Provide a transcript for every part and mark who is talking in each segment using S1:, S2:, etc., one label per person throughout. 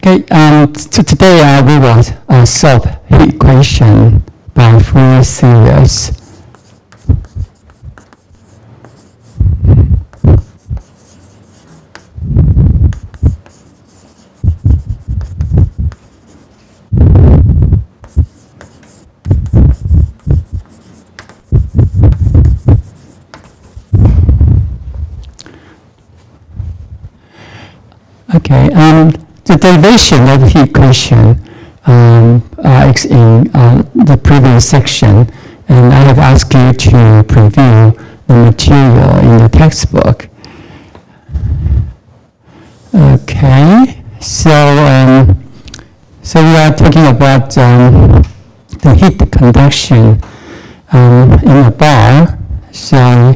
S1: Okay, today we will solve heat equation by Fourier series. Okay, the derivation of the heat equation is in the previous section, and I have asked you to preview the material in the textbook. Okay, so we are talking about the heat conduction in a bar. So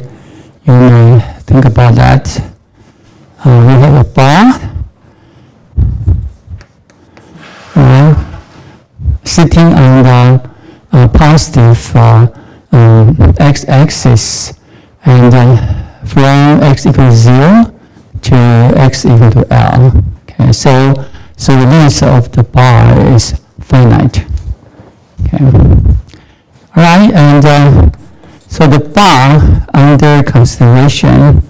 S1: you may think about that. We have a bar sitting on the positive x-axis, and from x equals 0 to x equal to L. Okay, so the length of the bar is finite. Okay. All right, and so the bar under consideration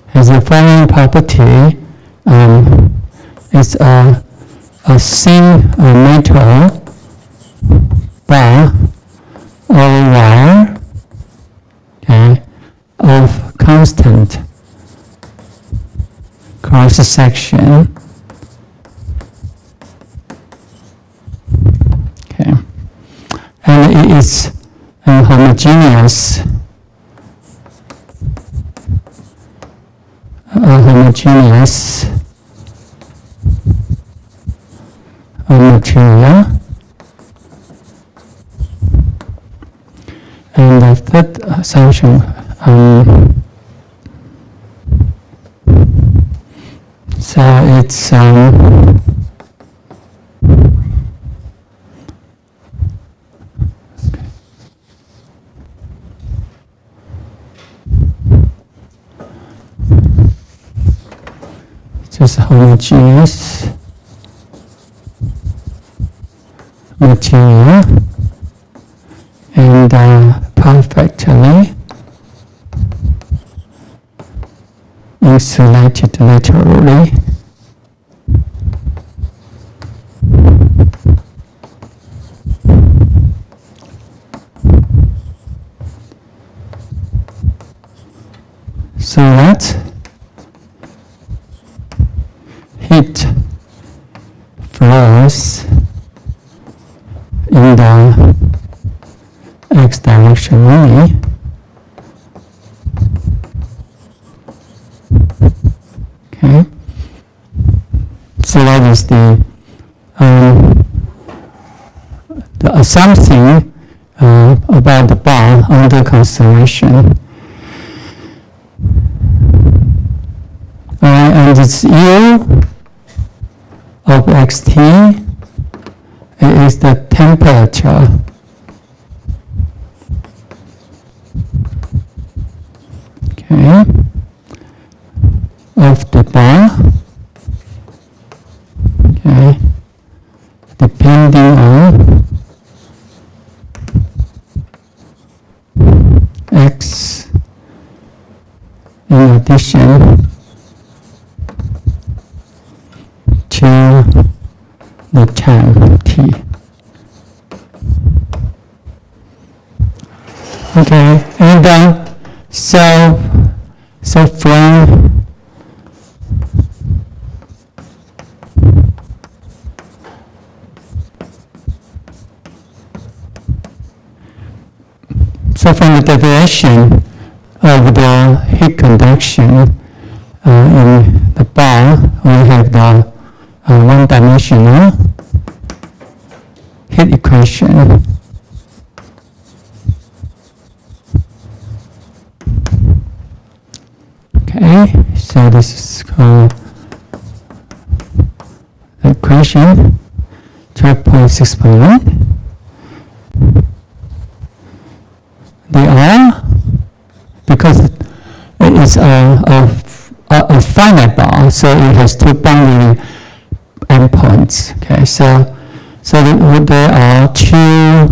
S1: has the following property. It's a thin metal bar or wire, okay, of constant cross section. Okay, and it is homogeneous material. And the third assumption, so it's just homogeneous material and perfectly insulated laterally. So that heat flows in the x direction only. Okay, so that is the assumption about the bar under consideration. And it's U of xt is the temperature of the bar, depending on x in addition to the time t. Okay, and so from the derivation of the heat conduction in the bar, we have the one-dimensional heat equation. Okay, so this is called the equation 12.6.1. because it's a finite bar, so it has two boundary endpoints. Okay, so there are two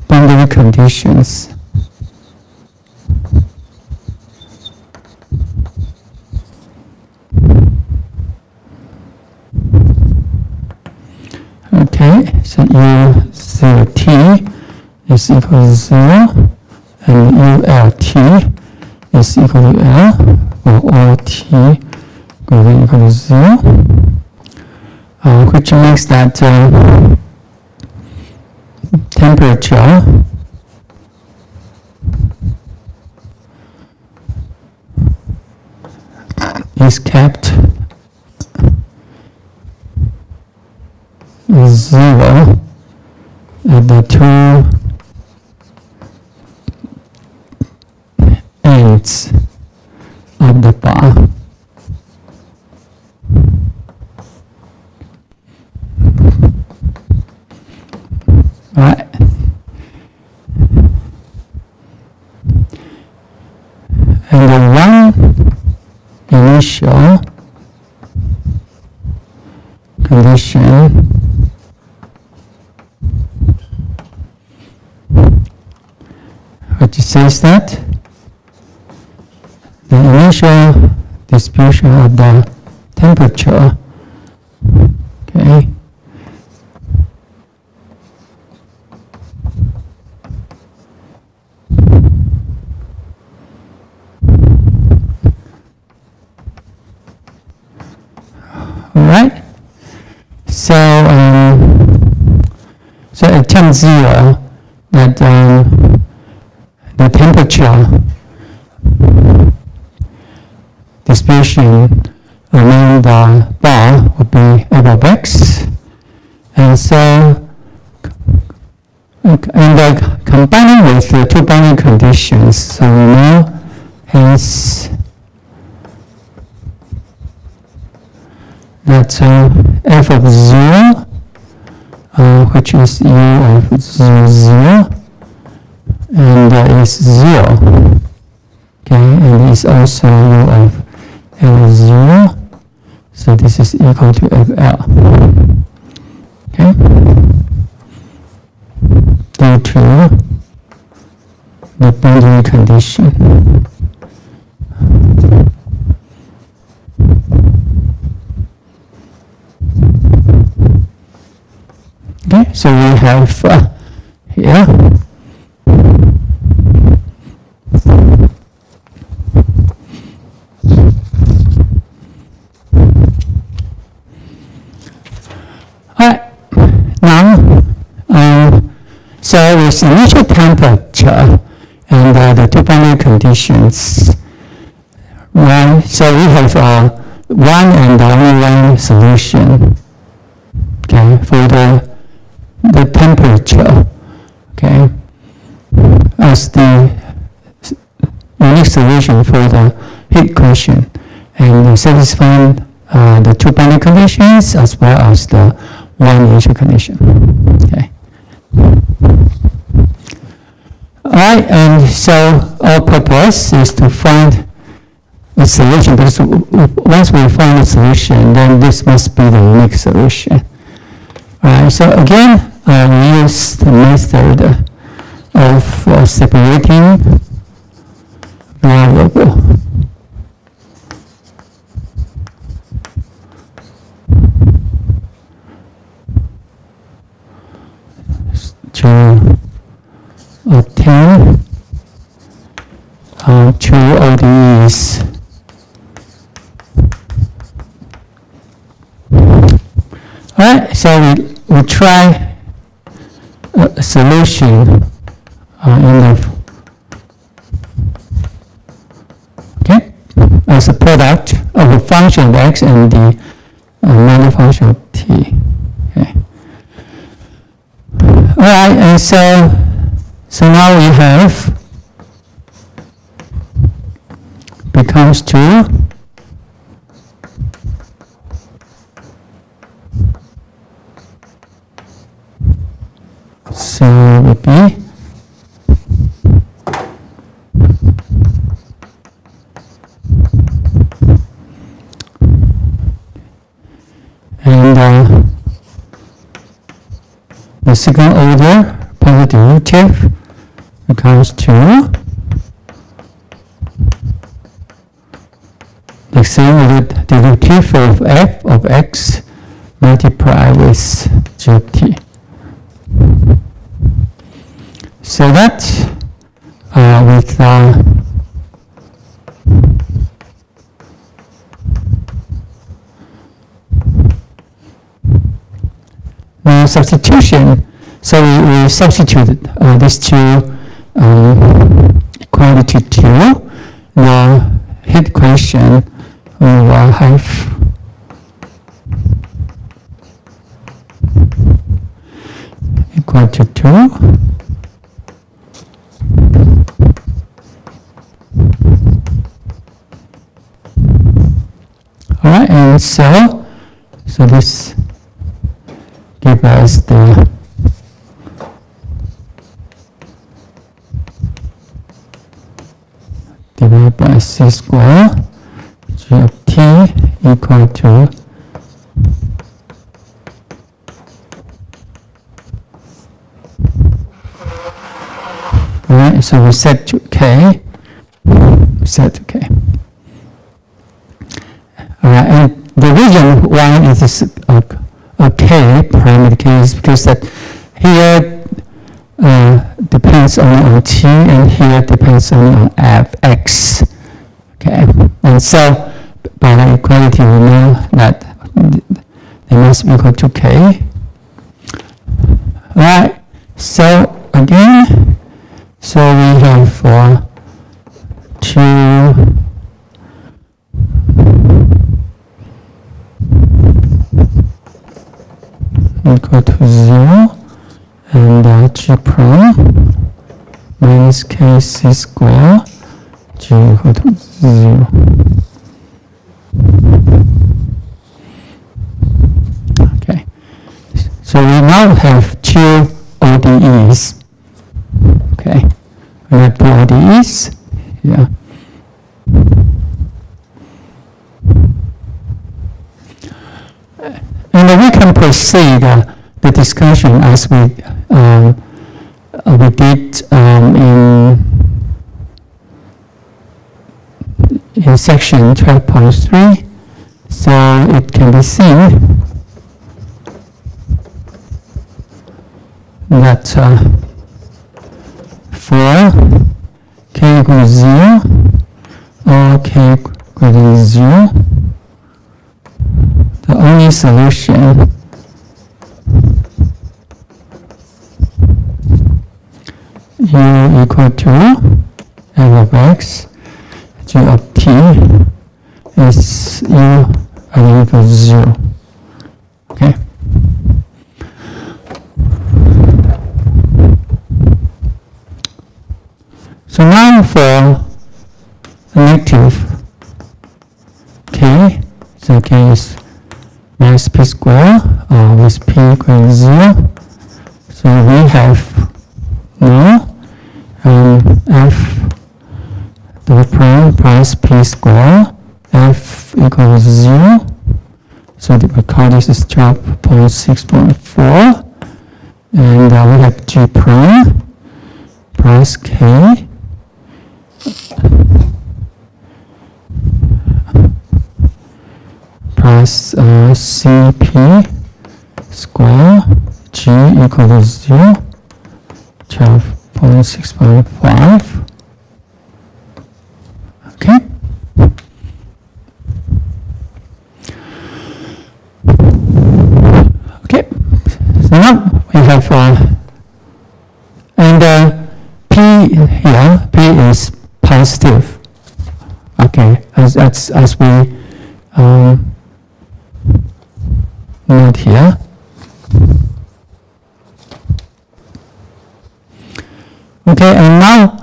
S1: boundary conditions. Okay, so U0t is equal to 0, and ULT is equal to L, or OT greater than or equal to 0, which makes that temperature is kept 0 at the two ends of the bar. Right. And the one initial condition which says that the initial distribution of the temperature, okay, all right. So at time 0, that the temperature distribution along the bar will be f of x, and so combining with the two boundary conditions, so we know hence that f of 0, which is u of 0, 0, and is 0. Okay, and is also u of L0, so this is equal to FL. Okay, due to the boundary condition. Okay, so we have here so with initial temperature and the two boundary conditions, right? So we have one and only one solution, okay, for the temperature, okay, as the unique solution for the heat equation, and satisfying the two boundary conditions as well as the one initial condition. Okay. Alright, and so our purpose is to find a solution, because once we find a solution, then this must be the unique solution. Alright, so again, we use the method of separating variable. To obtain two ODEs. Alright, so we try a solution in the as a product of a function of x and the minor function of t. Okay. Alright, and so now we have becomes 2 so it would be the second order positive derivative becomes 2. The same with the derivative of f of x multiplied with g of t. So that's with now substitution. So we substituted these two equality to the heat equation. We will have equal to 2. Alright, and so this gives us the divided by c square g of t equal to alright, so we set to k. Alright, and the reason why it is a k parameter k is because that here depends only on t and here depends only on f(x). Okay, and so by the equality we know that they must be equal to k. Alright, so again, so we have 2 equal to 0 and g prime minus k c square g equal to 0. Okay, so we now have 2 ODEs. Okay, we have 2 ODEs. Yeah. And we can proceed the discussion as we did in section 12.3. So it can be seen that for k equals 0 or k greater than 0, the only solution u equal to f of x g of t is u equals 0. Okay. So now for negative k, so k is minus p square with p equal to 0. So we have now f double prime plus p square, f equals 0. So we call this is 12.6.4. And we have g prime plus k plus cp square g equal to 0, 12.6.5. Okay. Okay. So now we have and p here, p is positive. Okay, as we note here. Okay, and now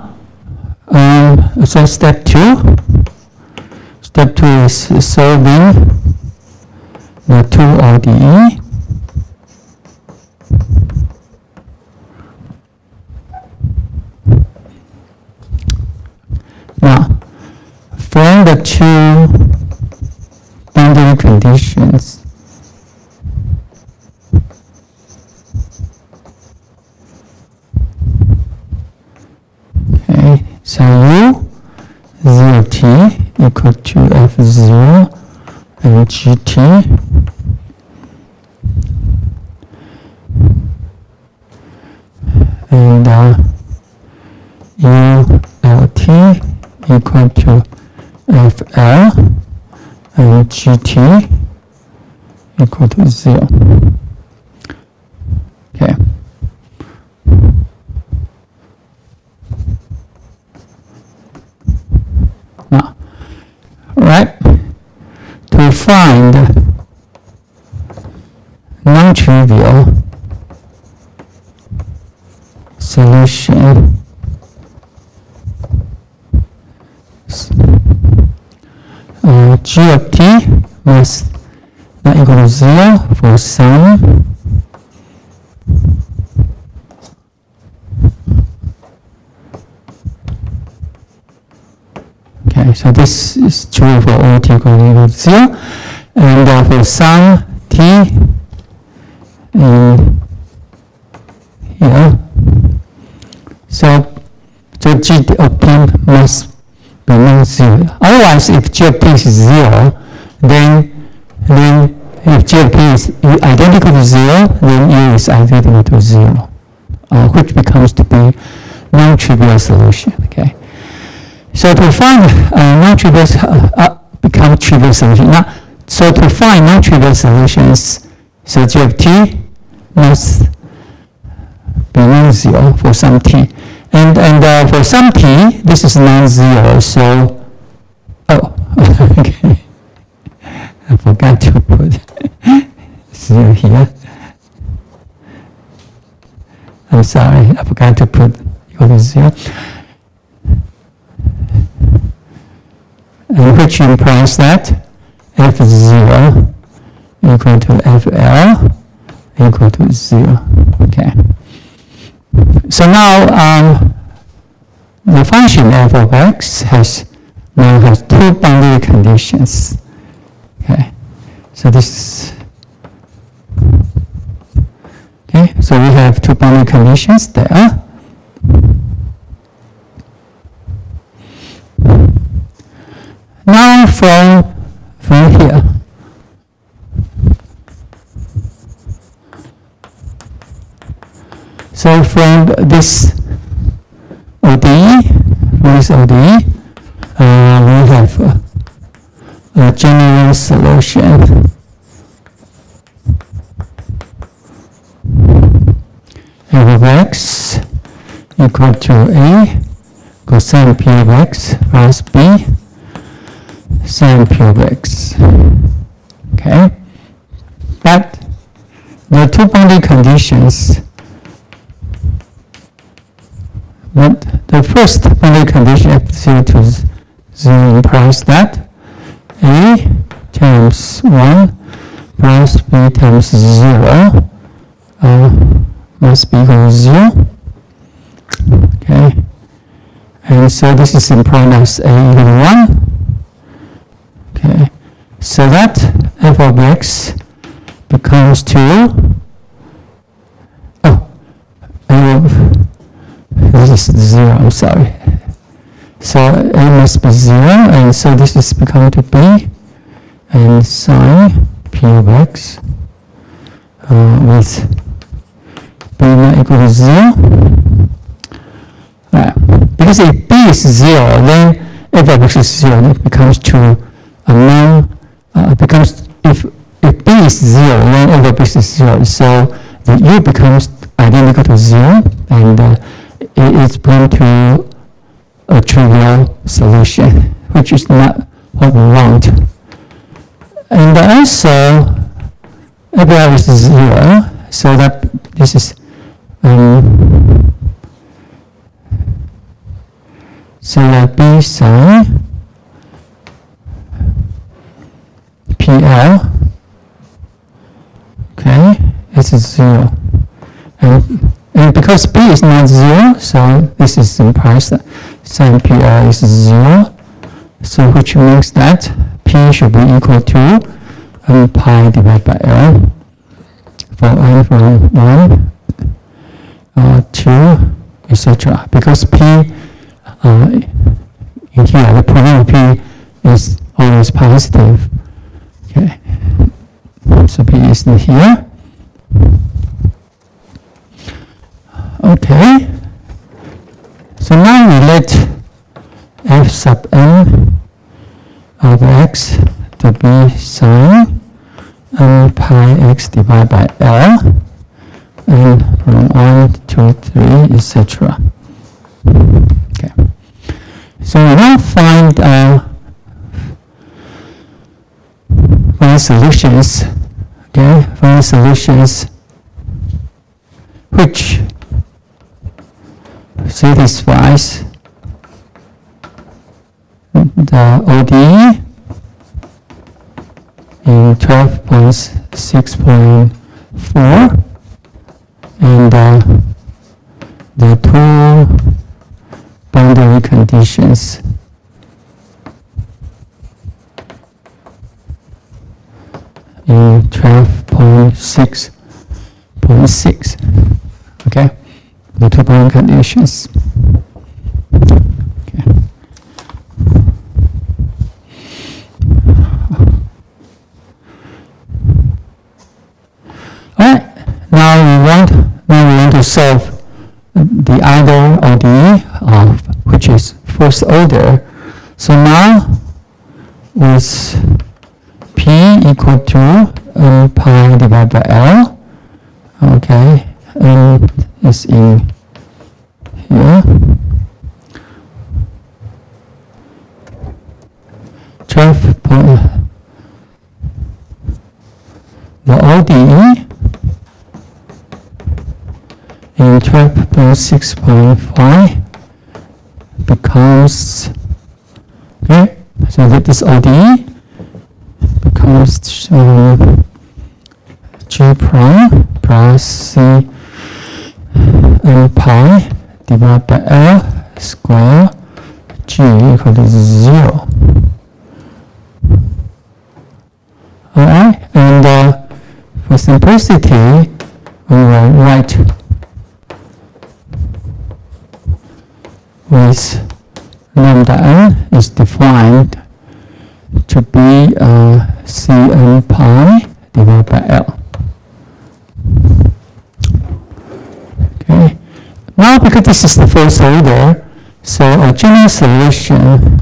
S1: so step 2. Step 2 is solving the 2 ODE. Now, from the 2 boundary conditions, So U 0t equal to F0 and GT and ULT equal to FL and GT equal to 0. Okay. Now, right, to find non-trivial solution, G of t must not equal to 0 for some okay, so this is true for all t equal to 0, and for some t in here, so g of t must be non-zero. Otherwise, if g of t is 0, then if g of t is identical to 0, then u is identical to 0, which becomes to be non-trivial solution. Okay. So to find non-trivial become trivial solution. Now, so to find non-trivial solutions, so g of t must be non-zero for some t, and for some t, this is non-zero. So, okay, I forgot to put 0 here. I'm sorry, I forgot to put equal to 0. And which implies that F0 equal to FL equal to 0. Okay. So now the function f of x now has two boundary conditions. Okay. So this is okay. So we have two boundary conditions there. Now from here, so from this ODE, we have a general solution. F of x equal to A cosine P of x plus B sin P of x. Okay, but the two boundary conditions. But the first boundary condition f0 to 0 implies that A times 1 plus B times 0 must be equal to 0. Okay, and so this is implied as A equal to 1. Okay, so that f of x becomes to this is 0, I'm sorry. So A must be 0, and so this is becoming to B, and sine P of x with B not equal to 0. Because if B is 0, then f of x is 0, it becomes to a non, becomes, if B is 0, then f of x is 0, so the u becomes identical to 0, and it is prone to a trivial solution, which is not what we want. And also, f of x is 0, so that this is so that B sine PL, okay, this is 0. And because B is not 0, so this is implies that sin PL is 0. So which means that P should be equal to pi divided by L for n from 1, 2, etc. Because P in here, the probability P is always positive. Okay, so P is in here. Okay, so now we let f sub n of x to be sine n pi x divided by L, and from 1, 2, 3, etc. Okay. So we now find solutions. Okay, find solutions which satisfies the ODE in 12.6.4 and the two boundary conditions in 12.6.6. Okay, the two boundary conditions. Okay. Alright, now we want to solve the other ODE which is first order. So now with P equal to n pi divided by L, okay, n is in here. 12 point, the ODE in 12.6.5 becomes, okay, so that this ODE becomes G prime plus C n pi divided by L square G equal to 0. Alright, and for simplicity, we will write with lambda n is defined to be Cn pi divided by L. Okay. Now because this is the first order, so a general solution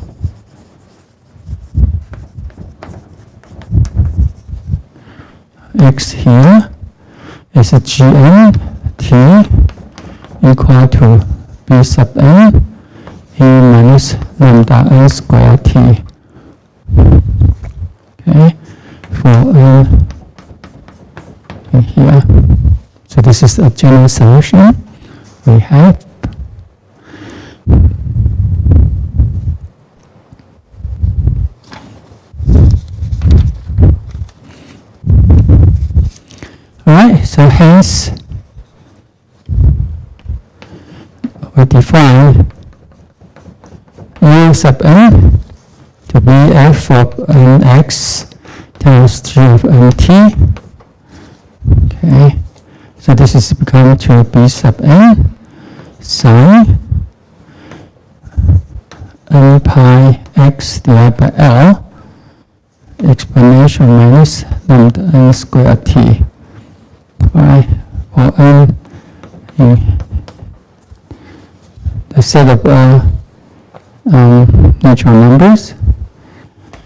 S1: x here is a Gn t equal to b sub n e minus lambda n square t. Okay, for n in here. So this is a general solution we have. Alright, so hence we define U sub n to be f of nx times g of nt. Okay, so this is become to b sub n sine n pi x divided by L exponential minus lambda n square t. Alright, for n in the set of natural numbers,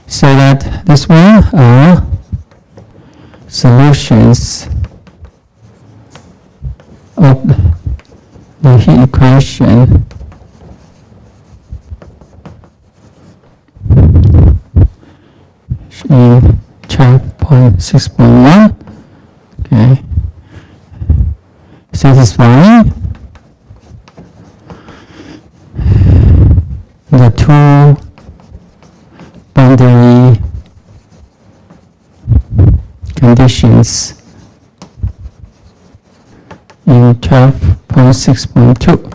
S1: so that this one are solutions of the heat equation in 12.6.1. Okay, satisfying the two boundary conditions in 12.6.2.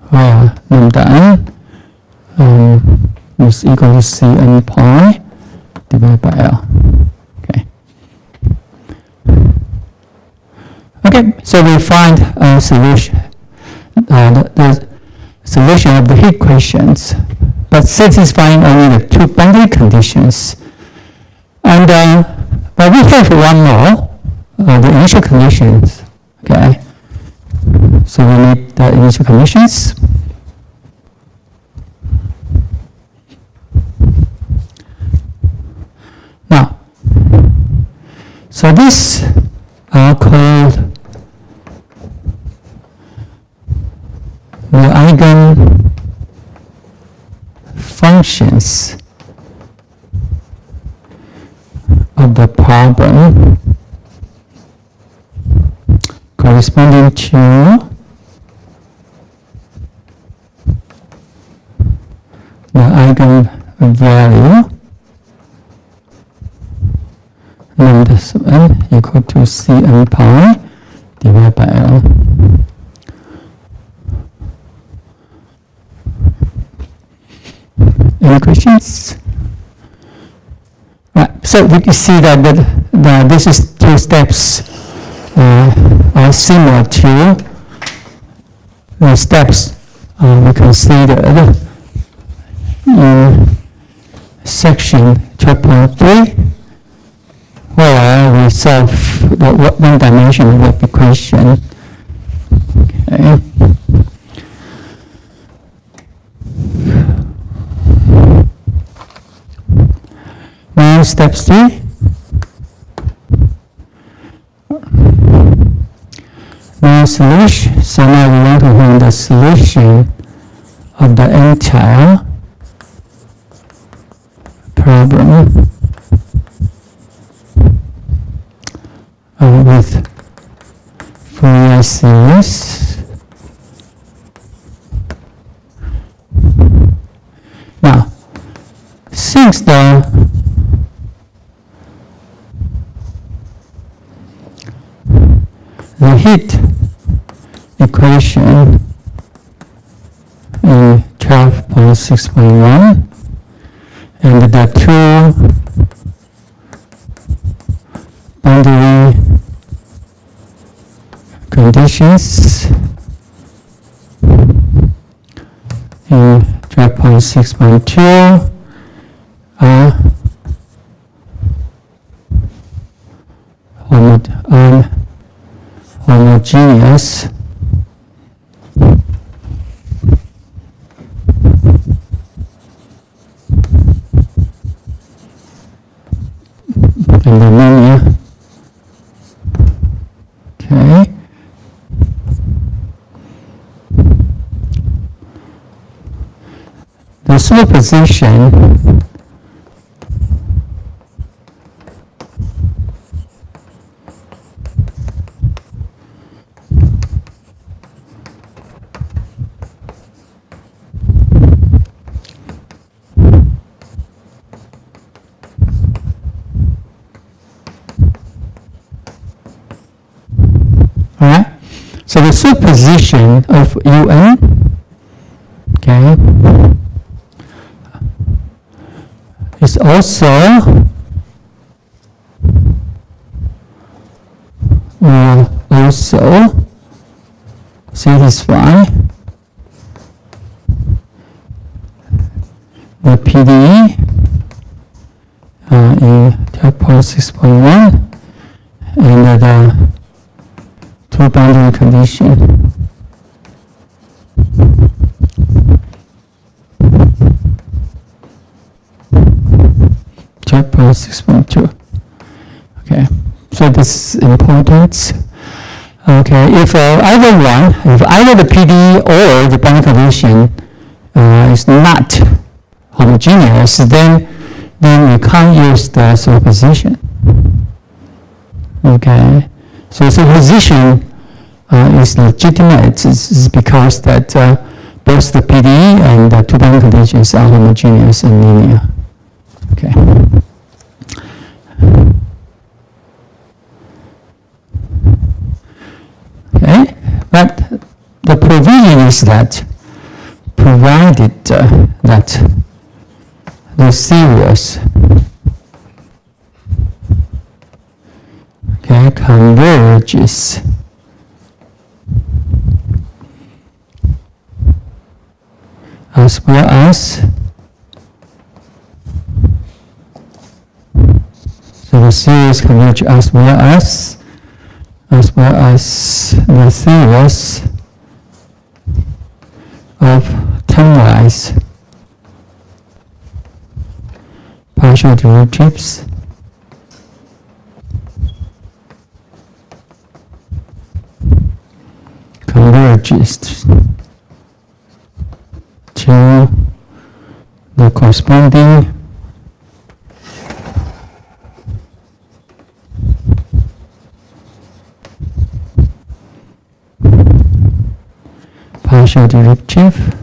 S1: Where lambda n is equal to Cn pi divided by L. Okay. Okay, so we find a solution, the solution of the heat equations, but satisfying only the two boundary conditions. And but we have one more, the initial conditions. Okay, so we need the initial conditions. Now, so this are called the eigen functions of the problem corresponding to the eigenvalue lambda sub n equal to Cn pi divided by L. Any questions? Right, so we can see that this is two steps are similar to the steps we considered in section 12.3, where we solve the one-dimensional wave equation. Okay. Now step 3. Now solution. So now we want to find the solution of the entire problem with Fourier series. Now, since the heat equation in 12.6.1 and the two boundary conditions in 12.6.2 are homogeneous and the linear. Okay. The superposition so the superposition of UN, okay, is also will also satisfy the PDE in 12.6.1 and the two boundary condition. Check point 6.2. Okay, so this is important. Okay, if either the PD or the boundary condition is not homogeneous, then we can't use the superposition. Okay, so superposition is legitimate is because that both the PD and the two boundary conditions are homogeneous and linear. Okay. Okay, but the provision is that provided that the series converges as well as so the series converge as well as the series of termwise partial derivatives converges to the corresponding partial derivative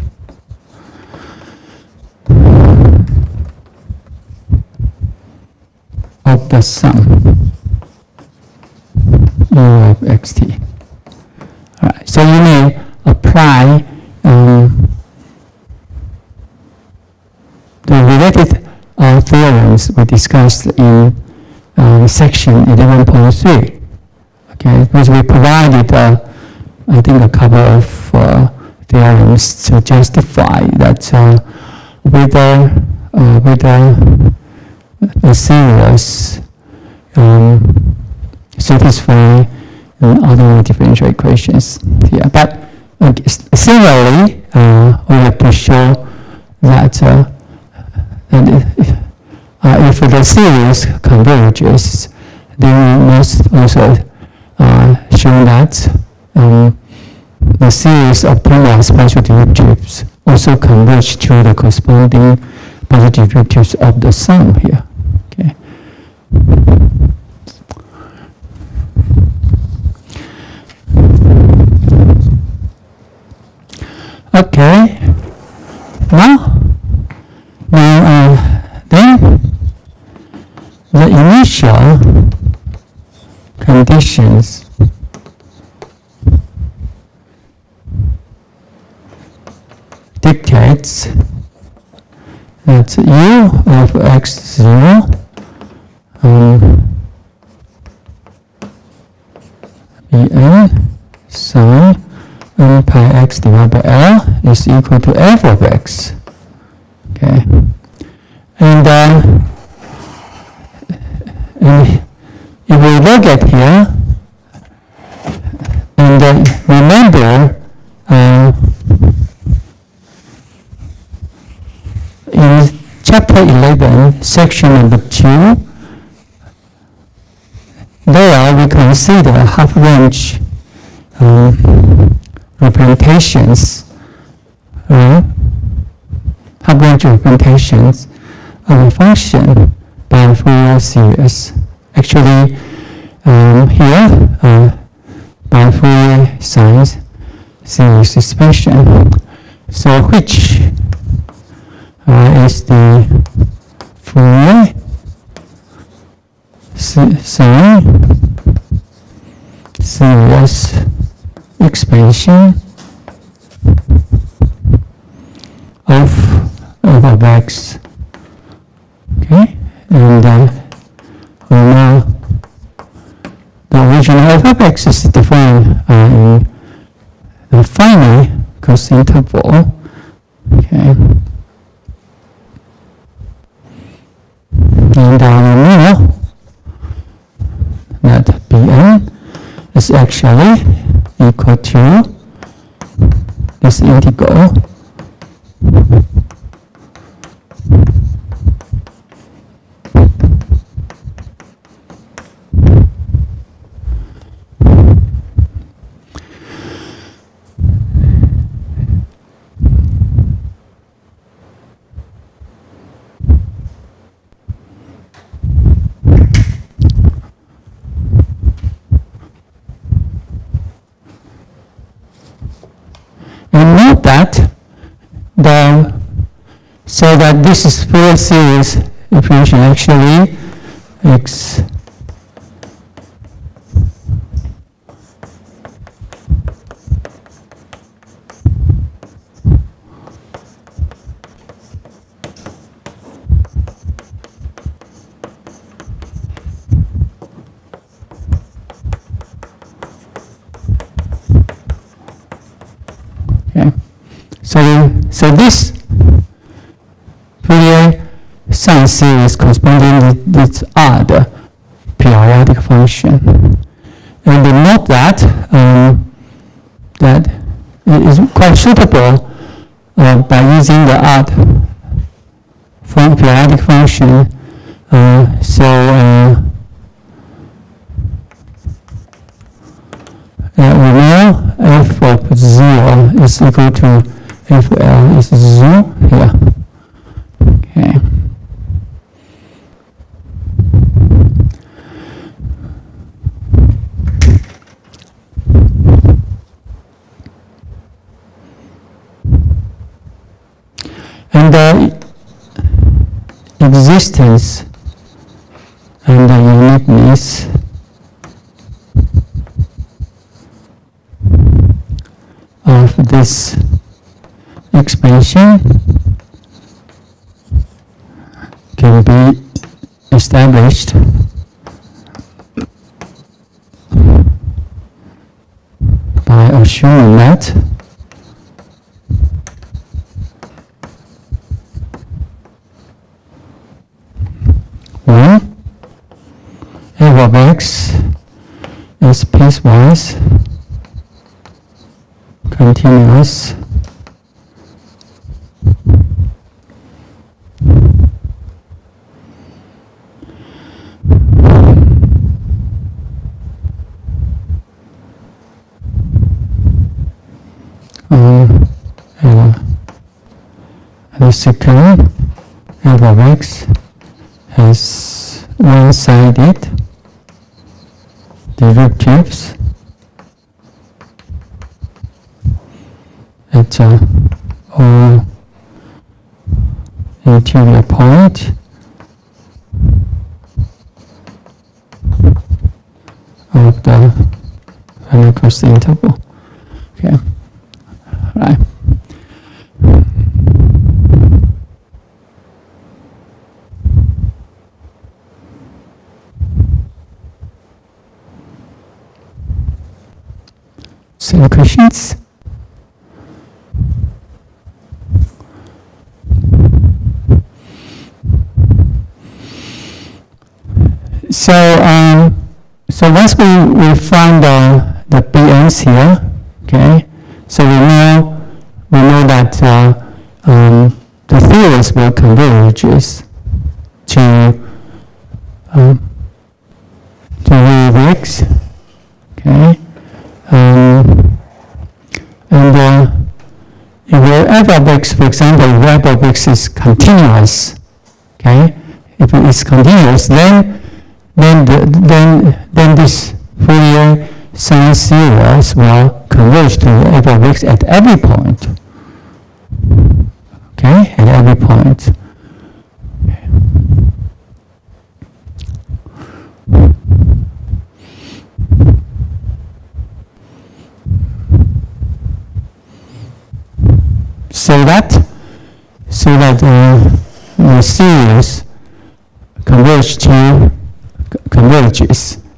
S1: of the sum U of xt. Alright, so you may apply the related theorems we discussed in section 11.3. Okay, because we provided I think a couple of theorems to justify that whether a series satisfy ordinary differential equations here. But similarly, we have to show that if the series converges, then we must also show that the series of pointwise partial derivatives also converge to the corresponding partial derivatives of the sum here. Okay. Okay. Now then the initial conditions dictates that U of x0 Bn psi n pi x divided by L is equal to f of x. Okay, and if we look at here, and remember in chapter 11, section number 2, there we consider half-range representations, half-range representations of a function by Fourier series. Actually, here by Fourier sines series expression. So which is the Fourier sine series expansion of f of x. Okay, and we know the original f of x is defined in the finite cos interval. Okay, and we know that Bn is actually equal to this integral so that this is Fourier series expansion actually x okay. So this some series corresponding to this odd periodic function. And note that that it is quite suitable by using the odd periodic function. We know f of 0 is equal to f of L is 0 here. Okay. And the existence and the uniqueness of this expansion can be established by assuming that f of x is piecewise continuous and the second f of x has one-sided derivatives at all interior point of the Venn-Cross interval. Okay, right. Any questions? So once we find the BNs here, okay. So we know that the theories will converge to X, okay. If f of x, for example, if f of x is continuous, okay, if it is continuous, then this Fourier sine series will converge to f of x at every point, okay, at every point. So that the series converges,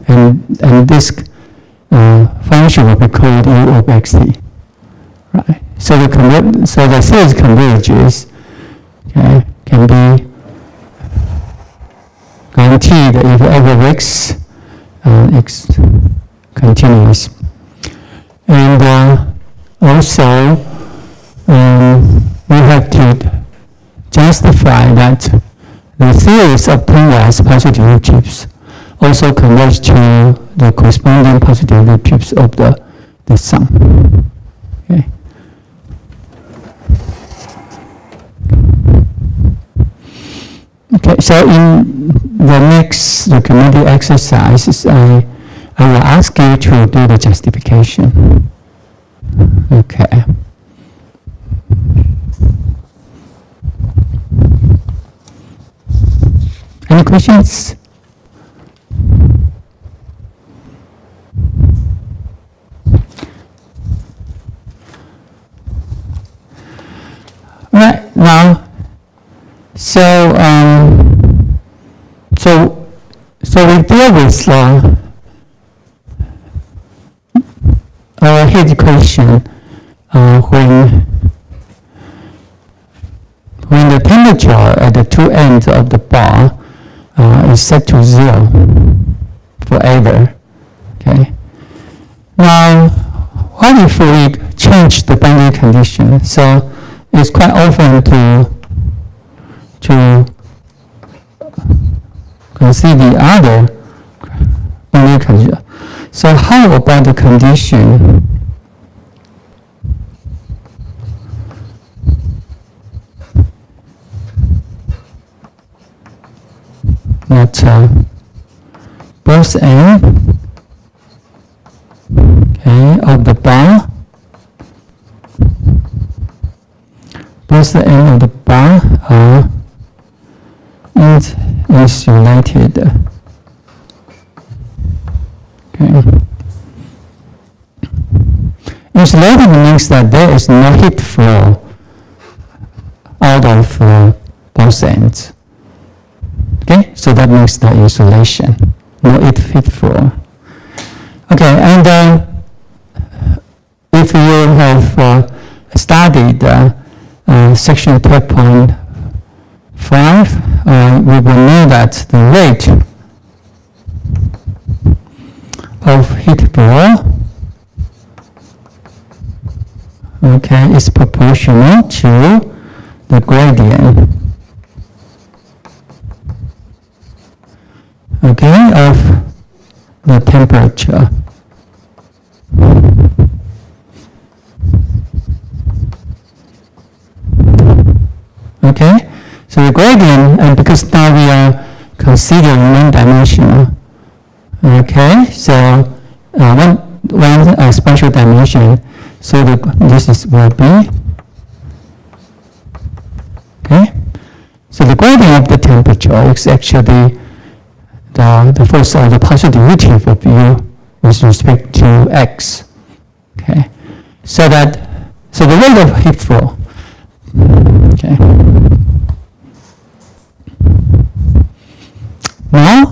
S1: and this function will be called U of xt, right? So the series converges, okay, can be guaranteed if f of x is continuous, and also. We have to justify that the theories of pairwise partial derivatives also converge to the corresponding partial derivatives of the sum. Okay. Okay, so in the next documentary exercises, I will ask you to do the justification. Okay. Any questions? Right now, so we deal with our head equation when when the temperature at the two ends of the bar is set to 0 forever. Okay. Now, what if we change the boundary condition? So it's quite often to consider the other boundary condition. So how about the condition that both ends of the bar, both ends of the bar are insulated. Okay. Insulated means that there is no heat flow out of both ends. Okay, so that means the insulation, no heat flow. Okay, and if you have studied section 12.5, we will know that the rate of heat flow, okay, is proportional to the gradient, okay, of the temperature. Okay, so the gradient, and because now we are considering one-dimensional, okay, so one spatial dimension, so this will be, okay, so the gradient of the temperature is actually the force of the partial derivative of u with respect to x. Okay, so the rate of heat flow. Okay. Now,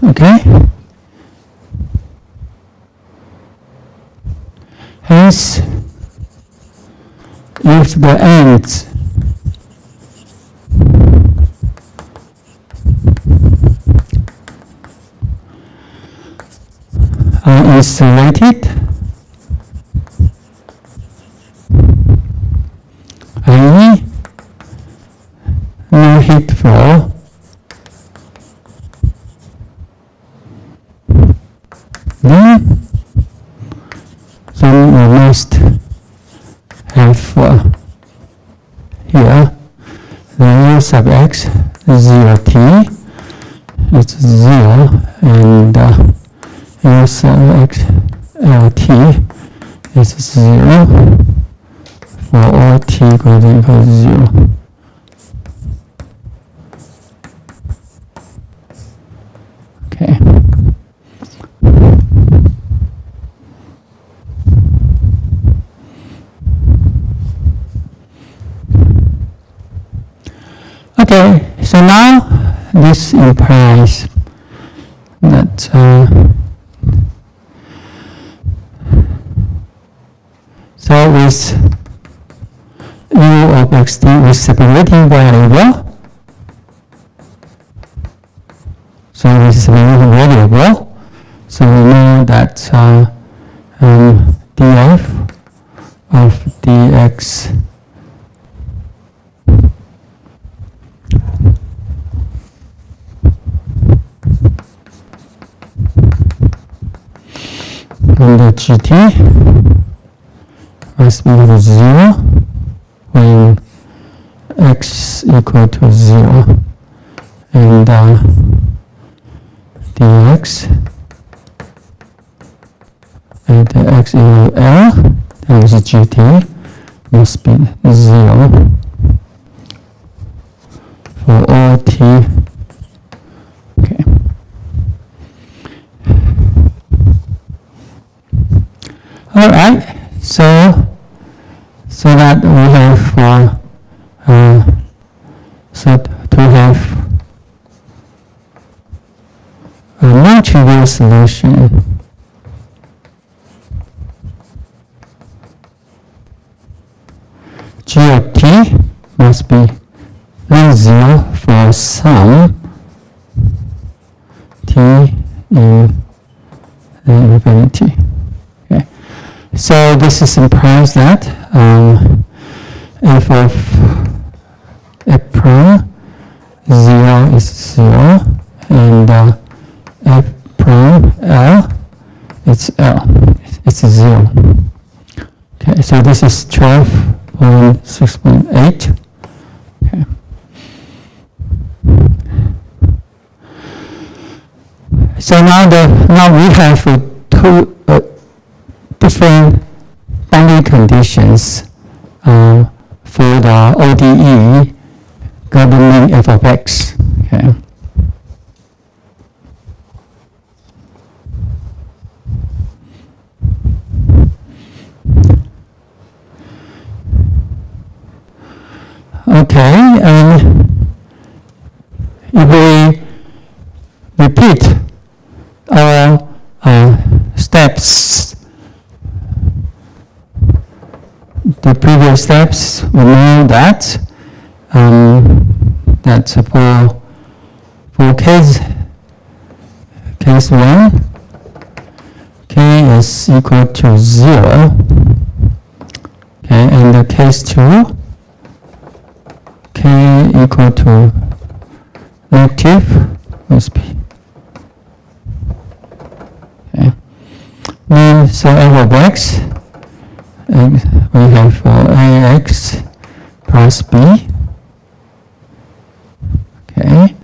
S1: okay. Hence, if the ends are insulated, i.e. no heat flow, then we must have here the u sub x 0t, it's 0, and u sub x lt is 0 for all t greater than or equal to 0. Okay. Okay, so now this implies that so with u of xt with separating variable, so with separating variable, so we know that df of dx and the gt must be equal to 0 when x equal to 0, and dx at x equal to L, that is gt, must be 0 for all t. Okay. So that we have so to have a non-trivial solution, G of t must be non-zero for some t in infinity. Okay. So this implies that f of f prime 0 is 0 and f prime L it's L. It's 0. Okay, so this is 12.6.8. Okay. So now we have two different boundary conditions for the ODE governing f of x. Okay. Okay, and if we repeat our steps, the previous steps, we know that for case 1, k is equal to 0. Okay, and the case 2, k equal to negative must be. Okay. Then so f of x, and we have ax plus b. Okay,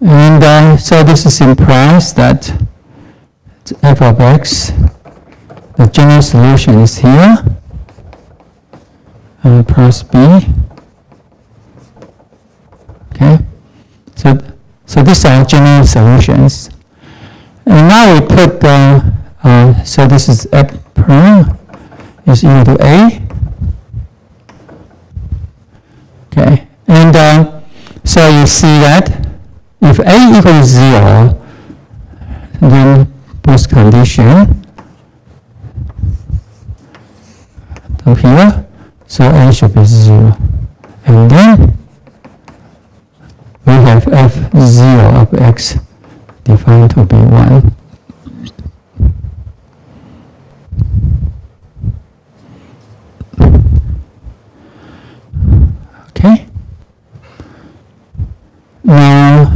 S1: and so this is implies that f of x, the general solution is here, plus b. Okay, so these are general solutions. And now we put so this is f prime is equal to a. Okay, and so you see that if a equals 0, then both condition to here, so a should be 0, and then we have f0 of x defined to be 1. Okay. Now,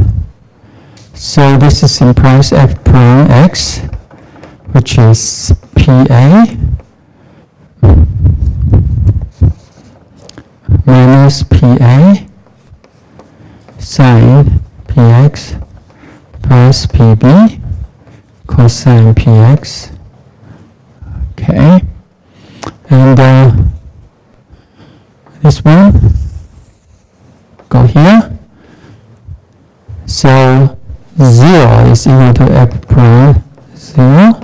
S1: so this is implies f prime x, which is PA minus PA sine px plus pb cosine px. Okay, and this one go here. So 0 is equal to f prime 0.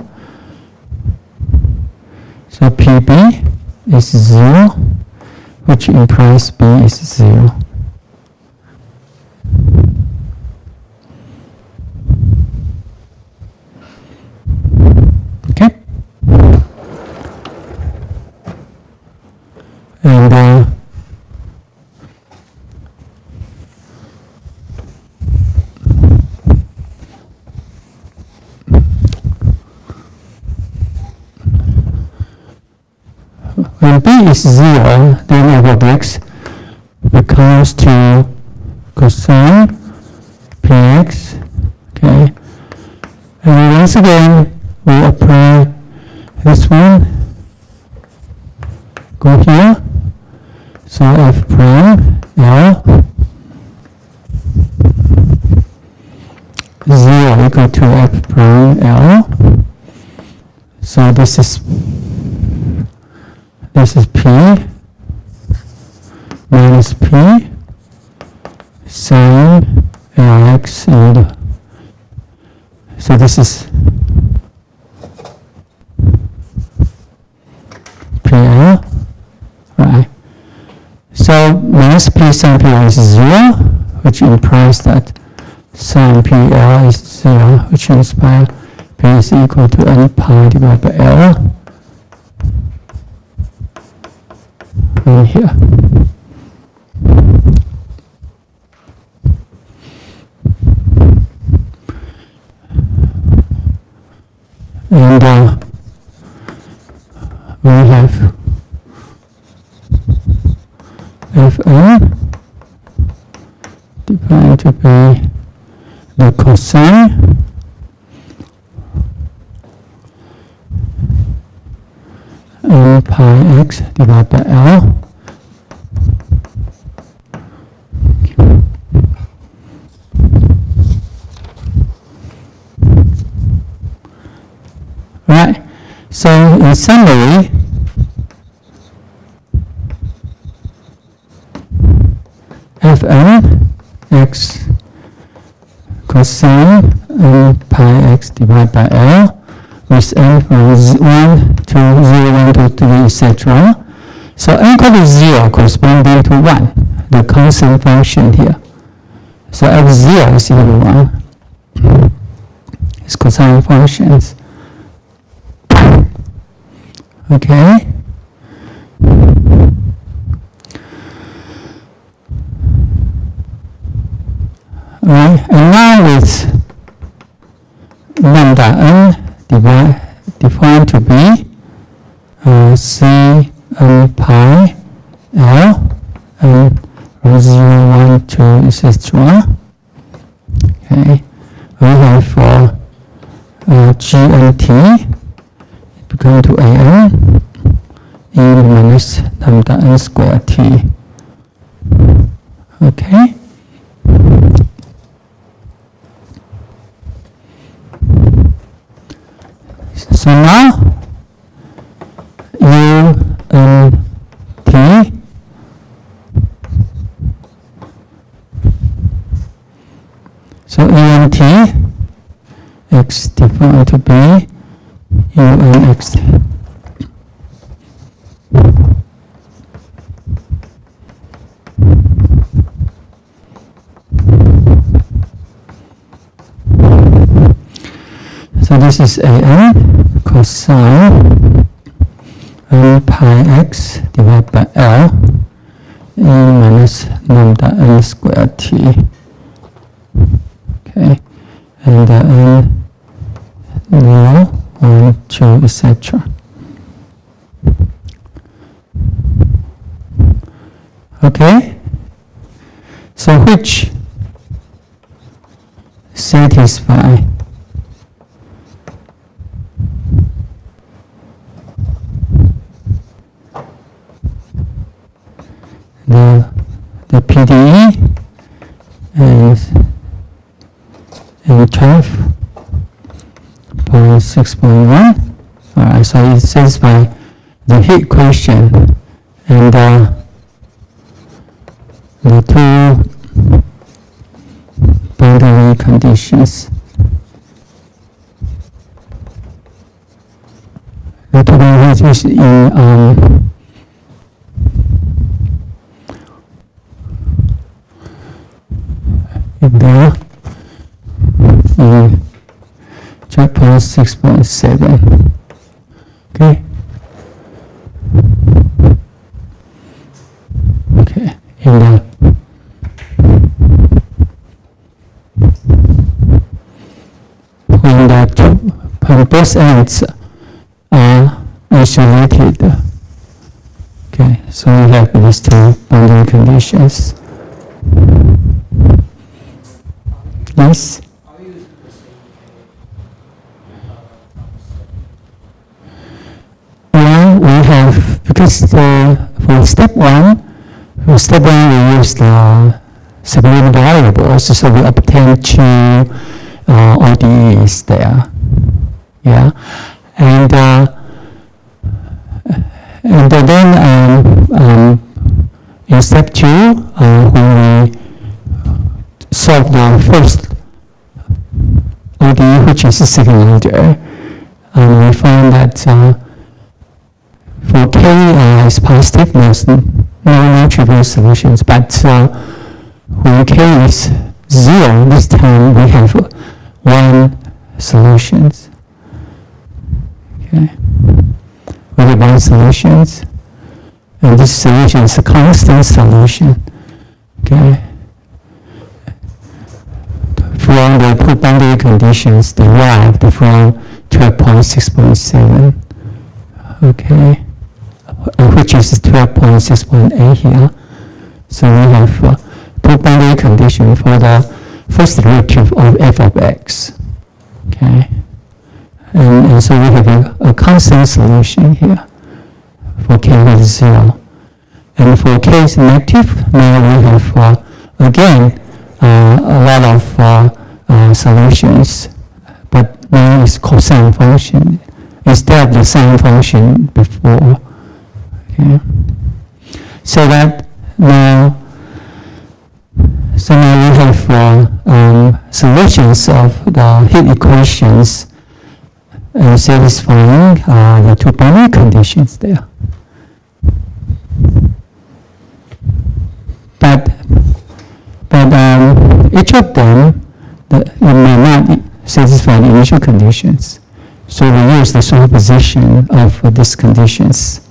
S1: So pb is 0, which implies b is 0. Okay, and when b is 0, then f of x becomes to cosine px. Okay, and once again we apply this one. Go here. So f prime L 0 equal to f prime L. So this is P minus P sine Lx, and so this is PL, So minus P sin PL is 0, which implies that sin PL is 0, which means P is equal to n pi divided by L in here. And we have Fn defined to be the cosine n pi x divided by L. Right. So in summary, Fn x cosine n pi x divided by L with n from 1 to 0, 1 to 3, etc. So n equal to 0 corresponding to 1, the constant function here. So f0 is equal to 1. It's cosine functions. Okay. Right, and now with lambda n defined to be c n pi L and 0, 1, 2, etc. Okay, we have for g and t become to an e minus lambda n squared t. Okay. So now u n t so u n t x defined to be u n x so this is an cosine n pi x divided by L e minus lambda n squared t. Okay, and n 0, 1, 2, etc. Okay, so which satisfy the PDE and 12.6.1. Alright, so it satisfies the heat equation and the two boundary conditions. The two boundary conditions in there in chapter 6.7. Okay. Okay. In when both ends are isolated. Okay, so we have these two boundary conditions. Yes? Well, we have, because for step one we use the separated variables, so we obtain two ODEs there. Yeah, and then in step two, when we solve the first ODE, which is the second order, we find that for K is positive, there's no trivial solutions, but when k is 0, this time we have one solution. Okay, we have one solution, and this solution is a constant solution. Okay, from the put boundary conditions derived from 12.6.7. Okay, which is 12.6.8 here. So we have put boundary condition for the first derivative of f of x. Okay, and so we have a constant solution here for k is 0. And for k is negative, now we have again a lot of solutions, but now it's cosine function instead of the sine function before. Okay, so that now we have solutions of the heat equations satisfying the two boundary conditions there. But each of them, it may not satisfy the initial conditions. So we use the superposition of these conditions.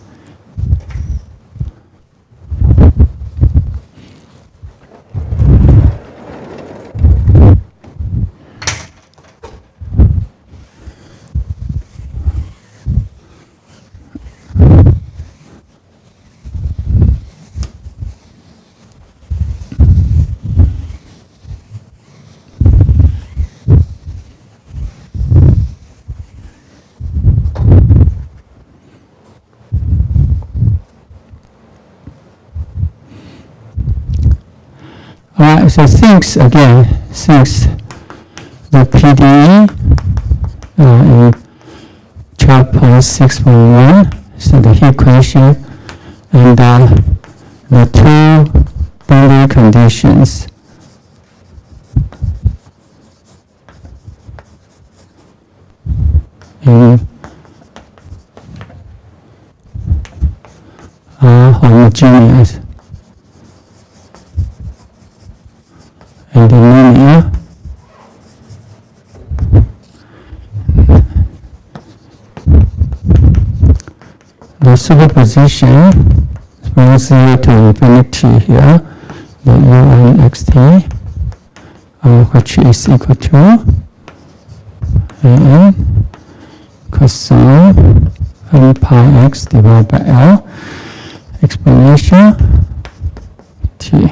S1: So since the PDE in 12.6.1, so the heat equation and the two boundary conditions in homogeneous and linear, the superposition from 0 to infinity here, the u1 xt, which is equal to an cosine n pi x divided by L exponential t.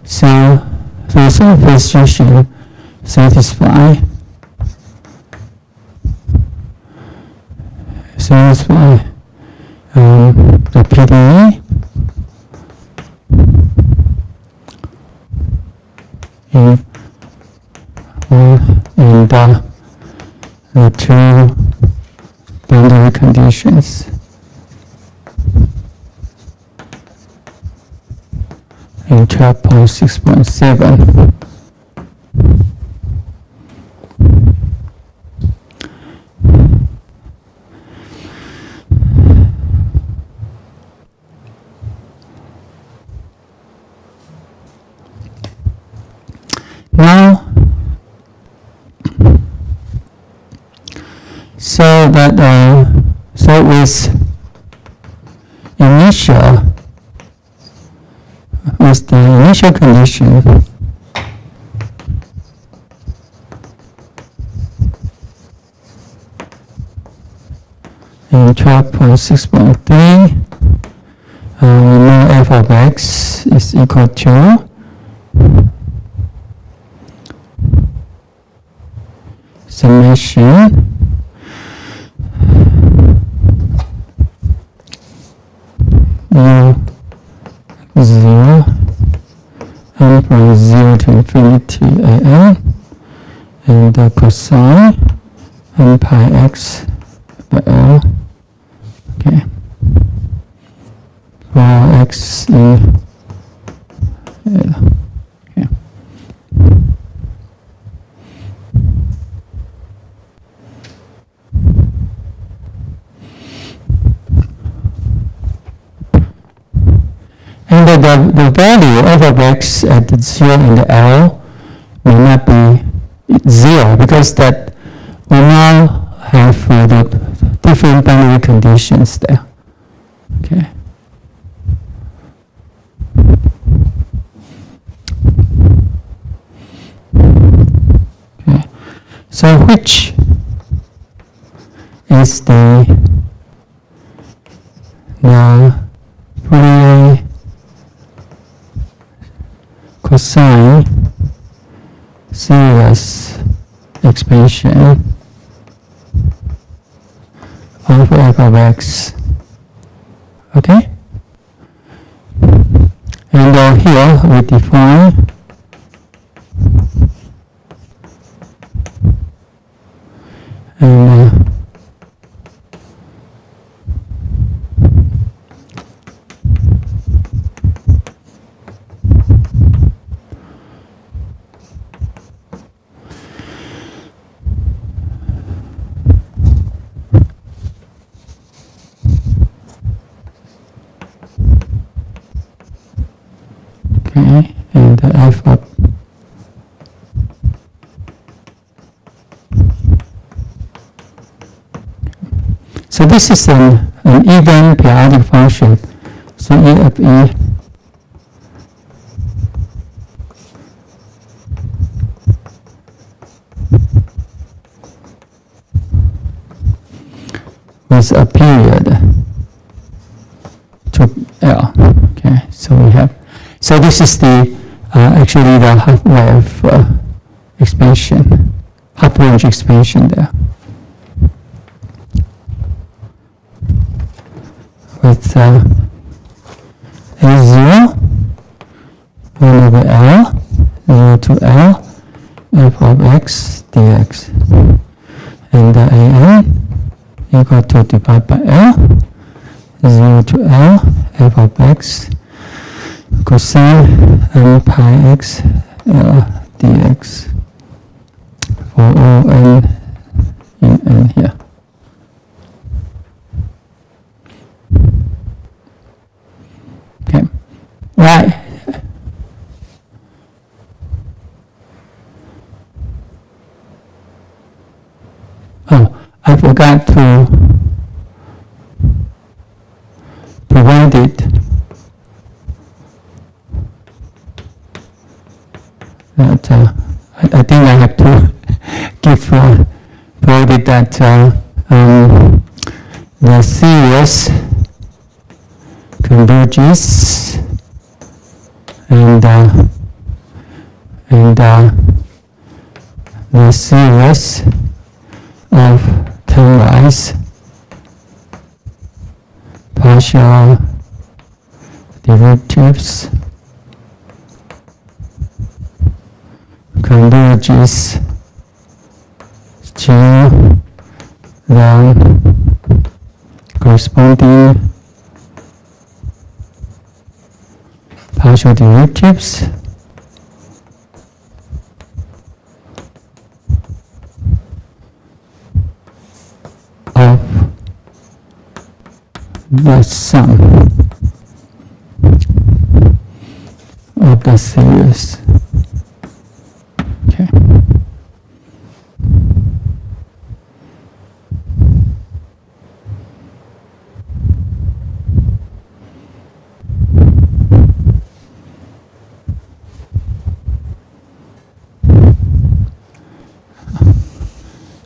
S1: So the superposition satisfy the PDE and the two boundary conditions. In 12.6.7. Now, so with the initial condition in 12.6.3, we know f of x is equal to summation u0 n from 0 to infinity an and the cosine n pi x by L. Okay, for x in L. the value f of x at 0 in the L may not be 0 because that we now have the different boundary conditions there. Okay. Okay. So which is the now Fourier cosine series expansion of f of x. Okay? And here we define and okay, and the f of so this is an even periodic function. So E of E with a period to L. Okay, so we have. So this is the actually the half-wave expansion, half-range expansion there. With A0, 1 over L, 0 to L, f of x dx. And AN equal to divided by L, 0 to L, f of x cosine n pi x L dx for all n in n here. Okay, right. Oh, I forgot to provide it. That I think I have to give provided that the series converges and the series of termwise partial derivatives converges to the corresponding partial derivatives of the sum of the series. Okay.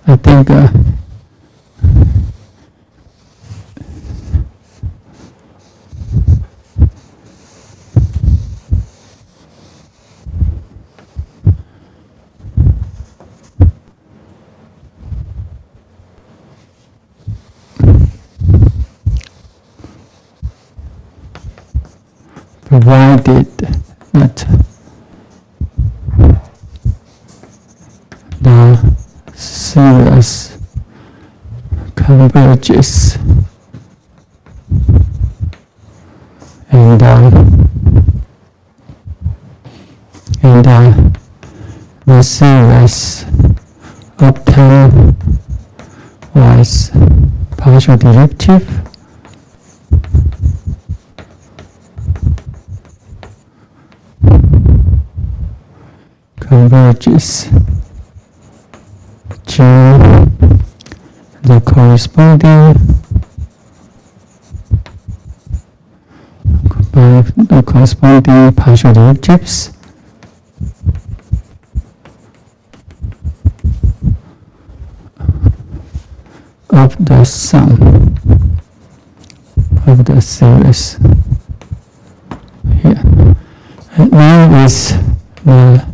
S1: I think provided that the series converges and the series obtain was partial derivative converges to the corresponding partial derivatives of the sum of the series here. And now is the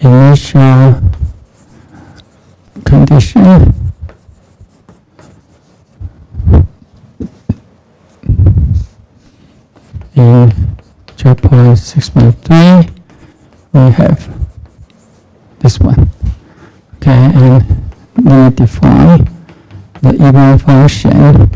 S1: initial condition in checkpoint 6.3. We have this one. Okay, and we define the even function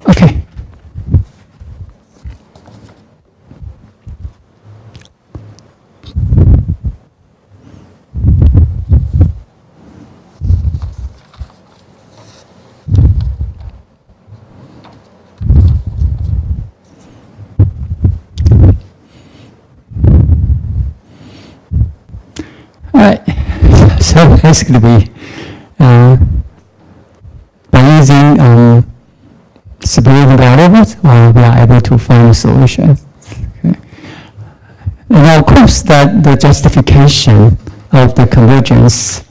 S1: okay. Alright, so basically by using superior variables, we are able to find a solution. Okay. And of course, that the justification of the convergence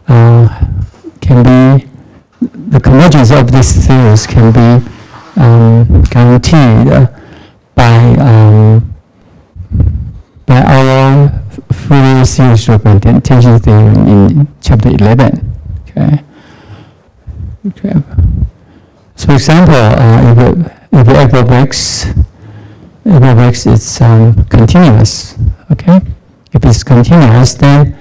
S1: can be, the convergence of this series can be guaranteed by our Fourier series representation theorem in chapter 11. Okay. Okay. So, for example, if f of x is continuous, okay? If it's continuous, then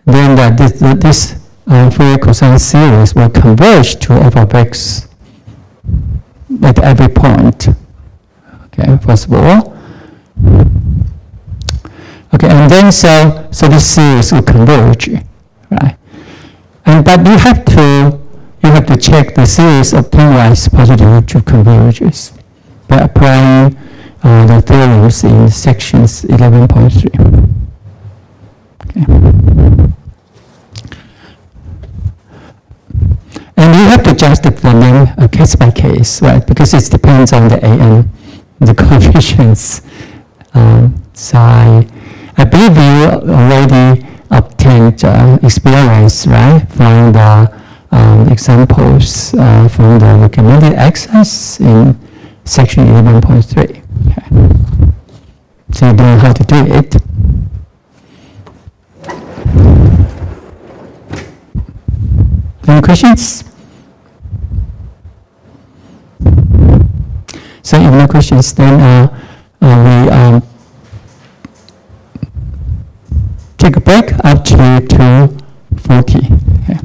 S1: this Fourier cosine series will converge to f of x at every point. Okay, first of all. Okay, and then so this series will converge, right? And but you have to check the series of pairwise partial derivative converges by applying the theorems in sections 11.3. Okay. And you have to justify them case by case, right? Because it depends on the AN, the coefficients. So I believe you already obtained experience, right, from the examples from the recommended access in section 11.3. Okay. So you know how to do it. Any questions? So if no questions, then we take a break up to 2:40. Okay.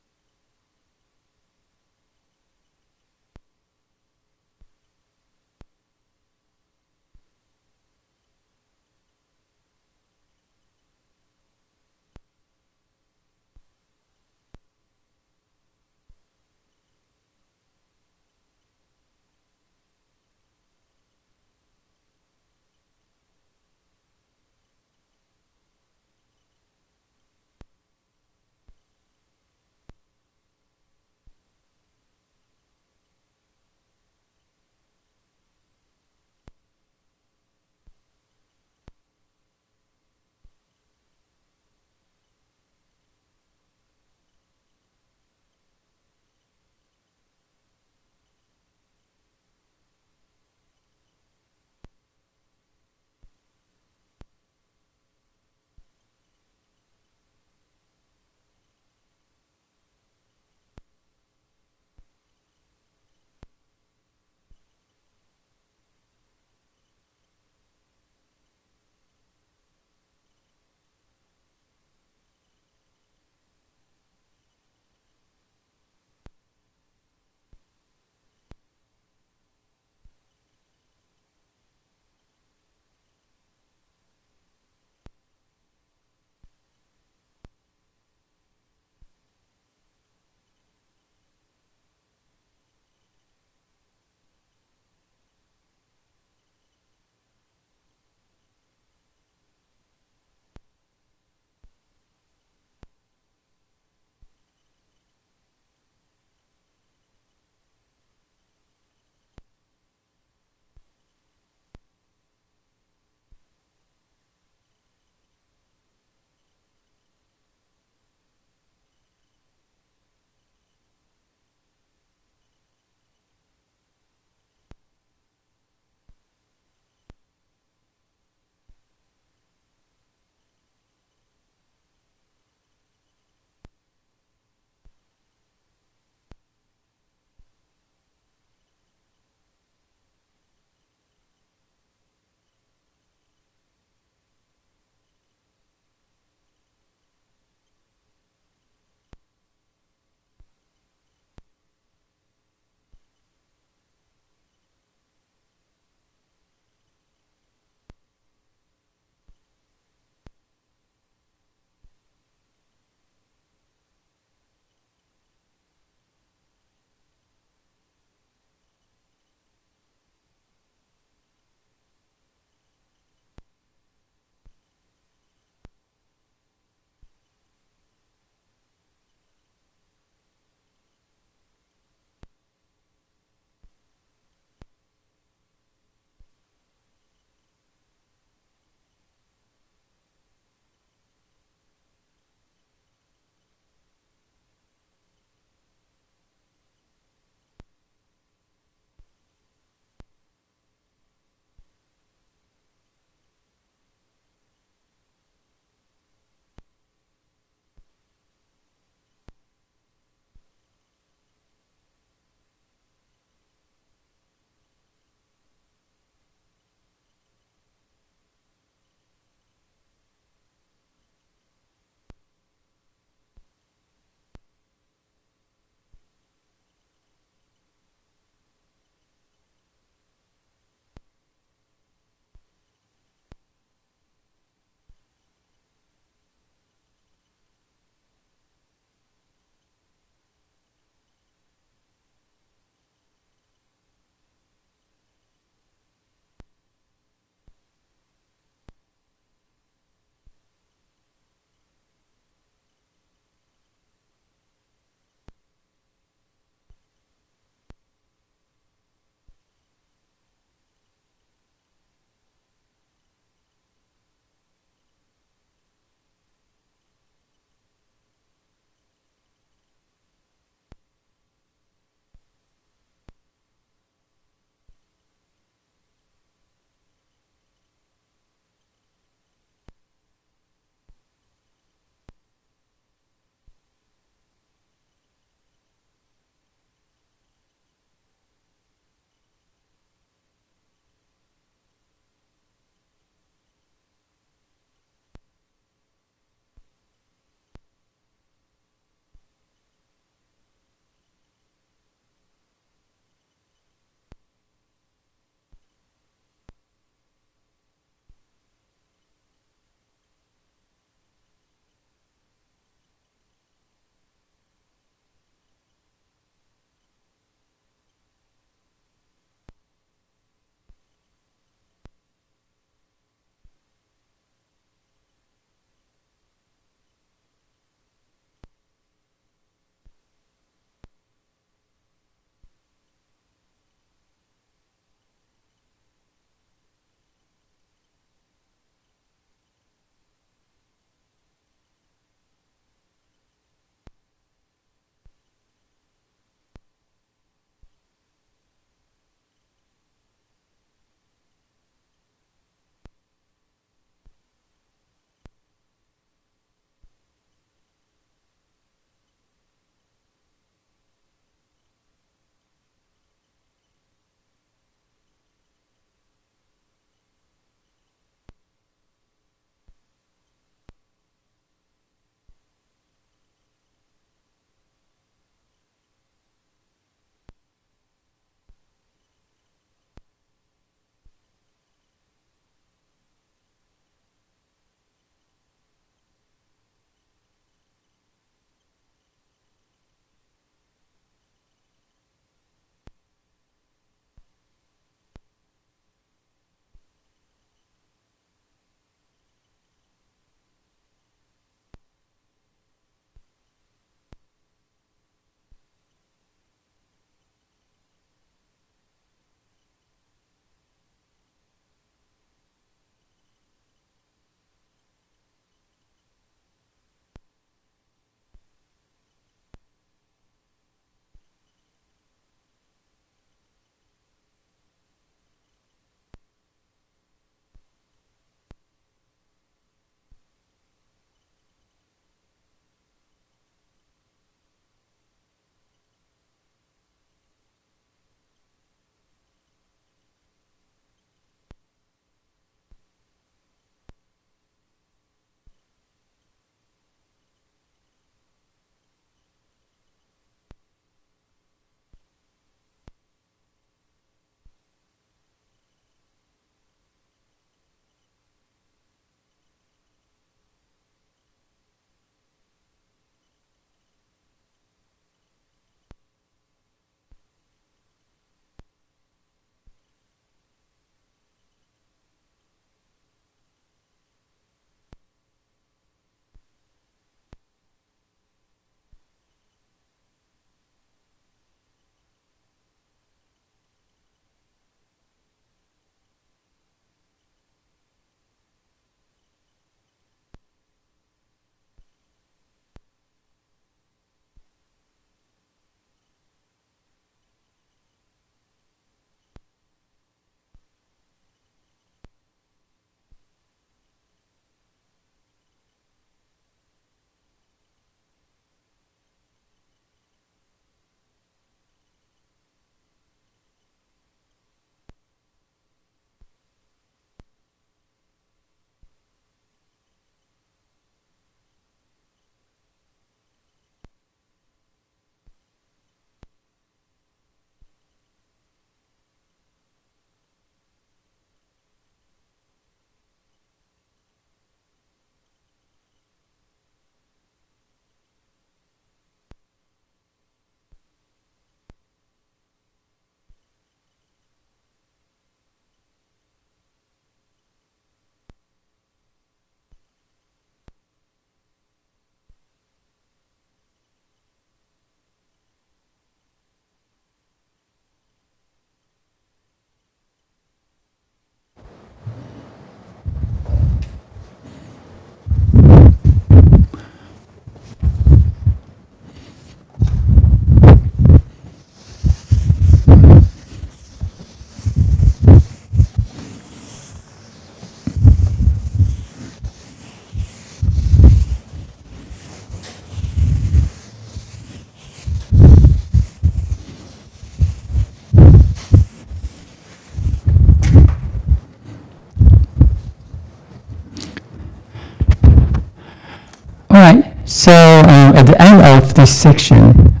S1: So at the end of this section,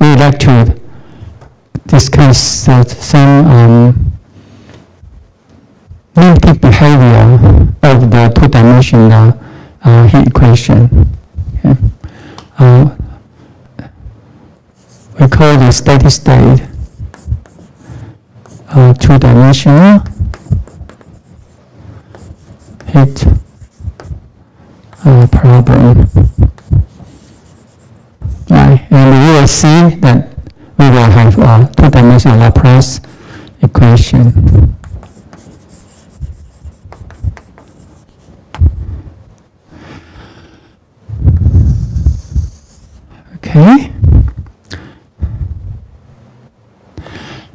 S1: we would like to discuss some limiting behavior of the two-dimensional heat equation. Okay. We call the steady state two-dimensional heat problem. Right. And we will see that we will have a two-dimensional Laplace equation. Okay.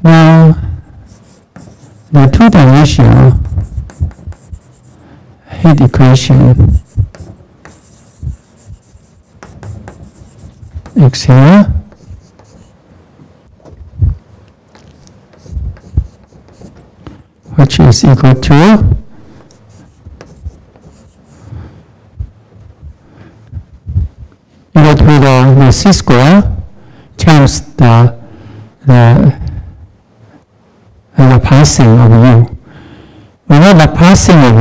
S1: Now, the two-dimensional heat equation X here, which is equal to the C square times the passing of U. We know the passing of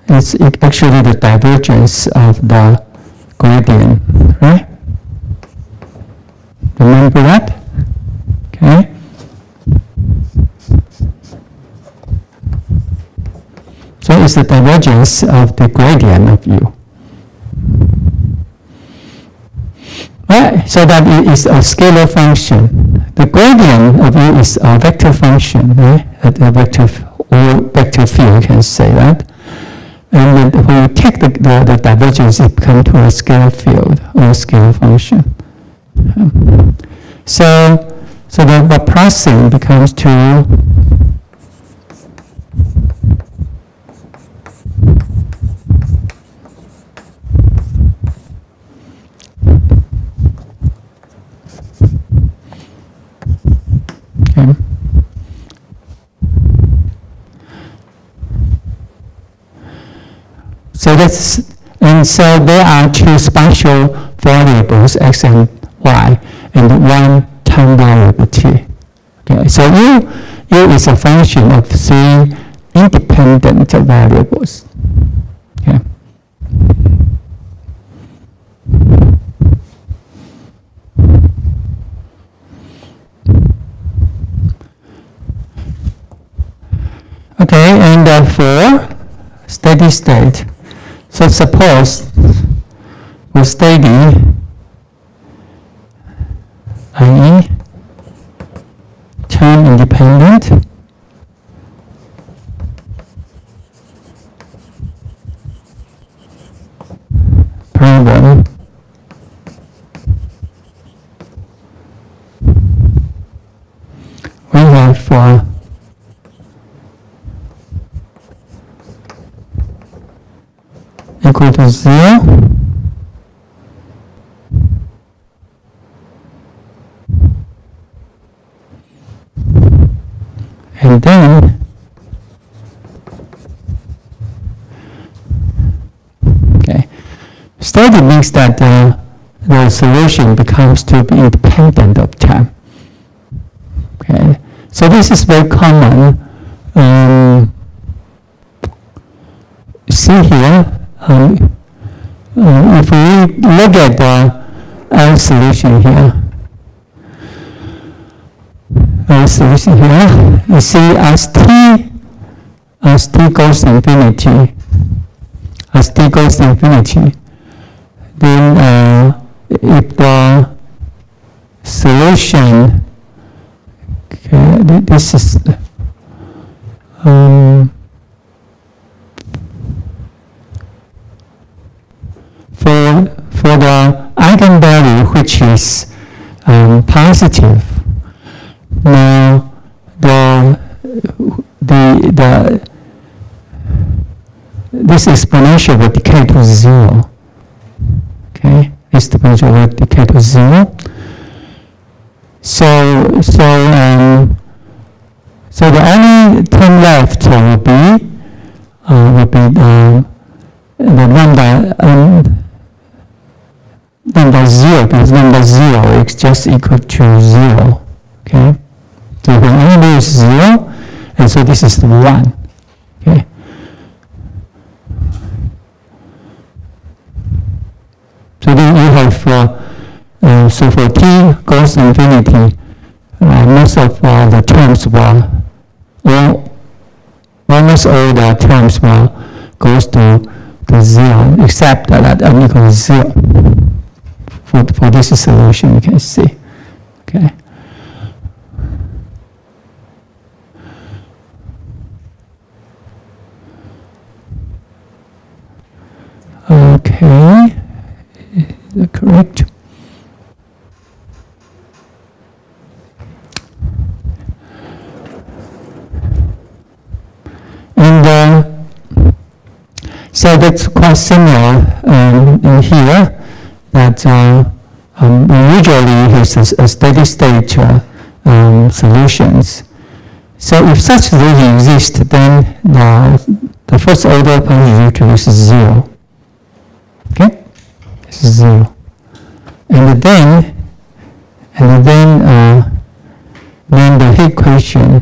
S1: U is actually the divergence of the gradient, right? Remember that? Okay. So it's the divergence of the gradient of U. Right, so that it is a scalar function. The gradient of U is a vector function, right? A vector field, you can say that. And then when you take the divergence, it becomes to a scalar field or a scalar function. So the processing becomes to so there are two spatial variables x and y, and one time variable t. Okay, so u is a function of three independent variables. Okay. Okay, and for steady state. So suppose we're steady, i.e. time independent, problem. We have for equal to 0, and then steady means that the solution becomes to be independent of time. Okay, so this is very common. See here. If we look at our solution here, you see as t goes to infinity, then if the solution, okay, this is for the eigenvalue which is positive. Now this exponential will decay to 0. Okay, this exponential will decay to 0. So the only term left will be the lambda 0, because lambda 0 is just equal to 0. Okay? So when n is 0, and so this is 1. Okay? So then you have, so for t goes to infinity, most of the terms will, almost all the terms will goes to 0, except that n equals 0. For this solution, you can see. Okay. Okay. Is that correct? And so that's quite similar in here, that we usually have a steady state solutions. So if such solution exists, then the first order partial is 0. Okay, this is 0, and then the equation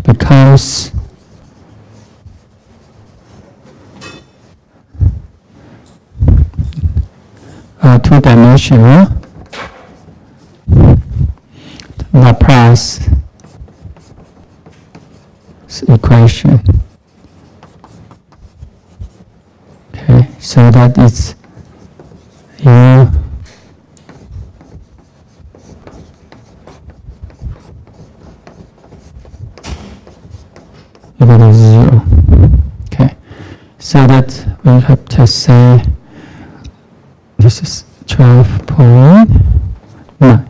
S1: becomes two-dimensional Laplace equation. Okay, so that is U equal to 0. Okay, so that we have to say this is 12.9.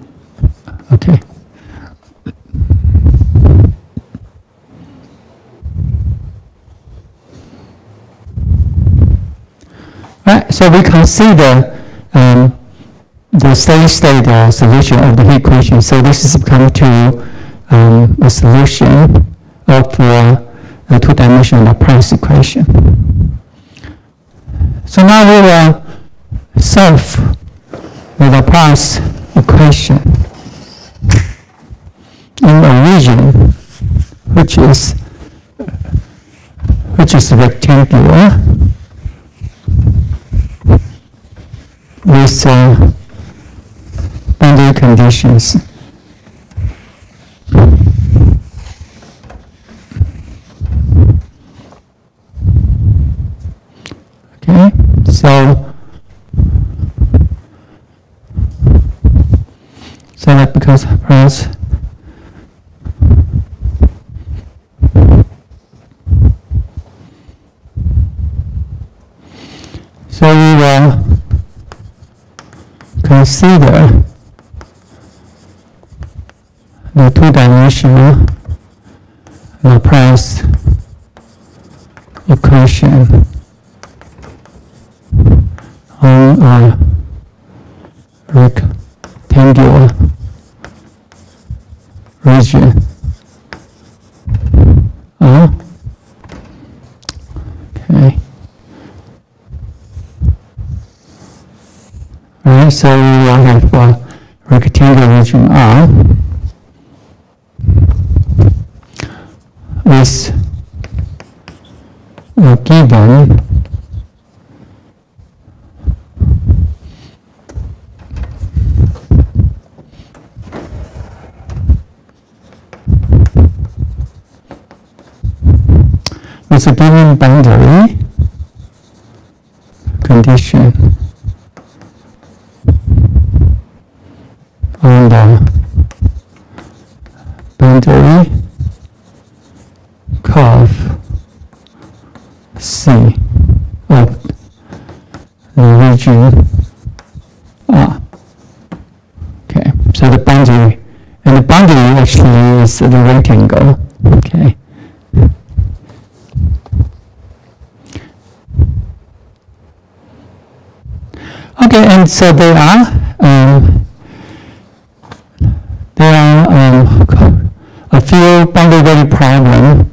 S1: Okay. Right, so we consider the steady state solution of the equation. So this is come to a solution of a two-dimensional Laplace equation. So now we will solve the Laplace equation in a region which is rectangular with boundary conditions. Okay, so that becomes plus so we will consider the two-dimensional Laplace equation on a rectangular region. Okay. Alright, so we will have rectangular region R is given with a given boundary condition on the boundary curve C of the region R. Okay, so the boundary, and the boundary actually is the rectangle. Okay. Okay, and so there are few boundary value problem.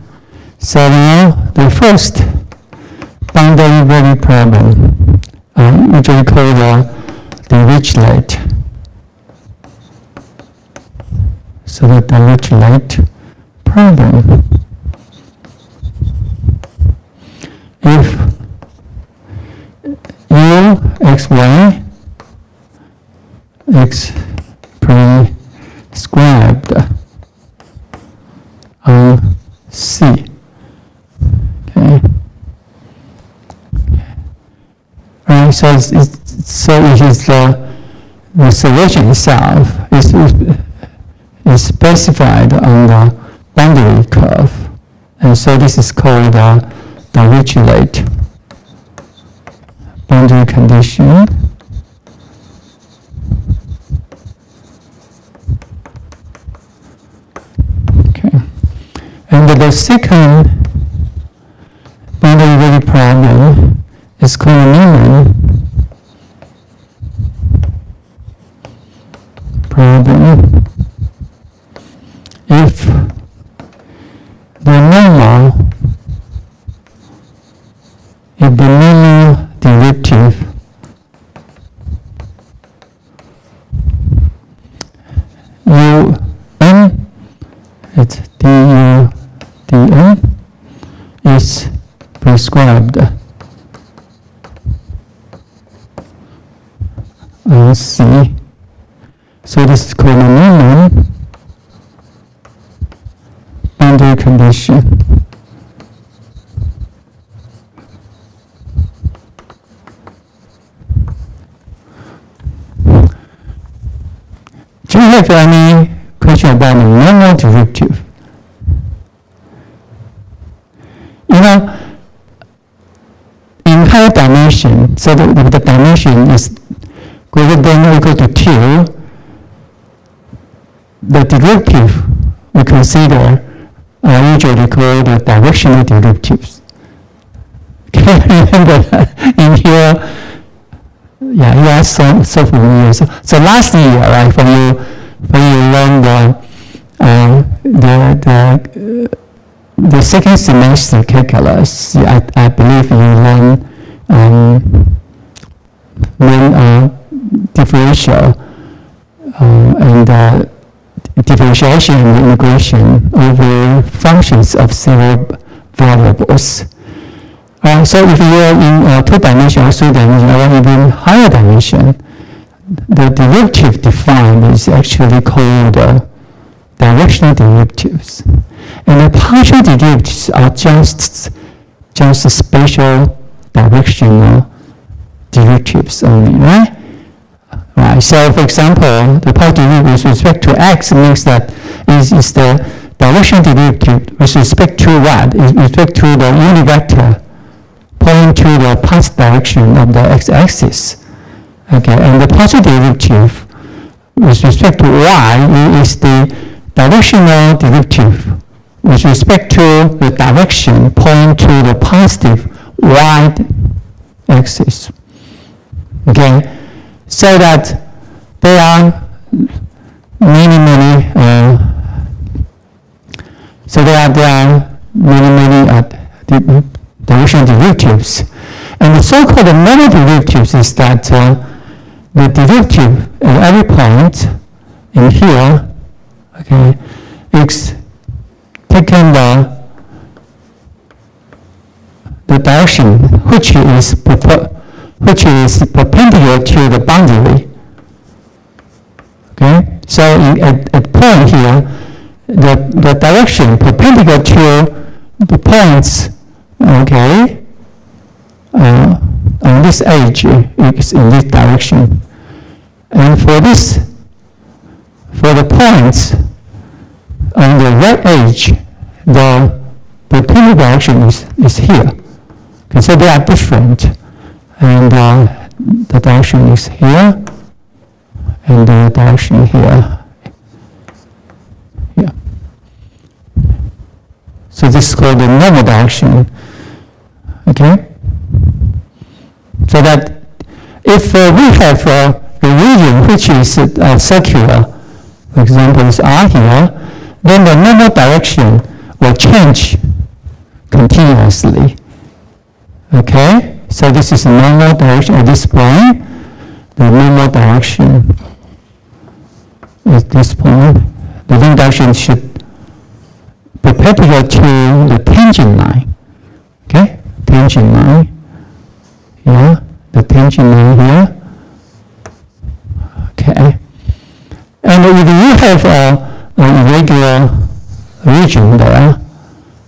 S1: So now the first boundary value problem, usually called the Dirichlet. So the Dirichlet problem. If U, X, Y, X prescribed on C. Okay. Right, so it is the solution itself is specified on the boundary curve, and so this is called the Dirichlet boundary condition. Okay, and the second boundary value problem is called Newman problem. If the normal derivative un, it's du dn, is prescribed on C. So this is called a Newman boundary condition. Do you have any question about the normal derivative? You know, in higher dimension, so the dimension is greater than or equal to 2, the derivative we consider are usually called the directional derivatives. Can you remember that in here? Yeah, you are so familiar. So last year, right, when you learned the second semester calculus, I believe you learned differential and differentiation and integration over functions of several variables. So if you are in 2-dimensional, 3-dimensional, or even higher dimension, the derivative defined is actually called directional derivatives. And the partial derivatives are just spatial directional derivatives only, right? Right. So for example, the partial derivative with respect to x means that is the directional derivative with respect to what? With respect to the unit vector pointing to the past direction of the x-axis. Okay, and the partial derivative with respect to y is the directional derivative with respect to the direction pointing to the positive y-axis. Okay, so that there are many directional derivatives. And the so-called normal derivatives is that the derivative at every point in here, okay, is taking the direction which is perpendicular to the boundary. Okay, so at point here, the direction perpendicular to the points, okay, on this edge is in this direction, and for the points on the right edge, the perpendicular direction is here. Okay, so they are different, and the direction is here, and the direction here. Yeah. So this is called the normal direction. Okay. So that if we have a region which is circular, for example, is R here, then the normal direction will change continuously. Okay, so this is the normal direction at this point. The normal direction at this point, the normal direction should perpendicular to the tangent line. Okay, tangent line. Yeah, the tangent line here. Okay, and if you have an irregular region there,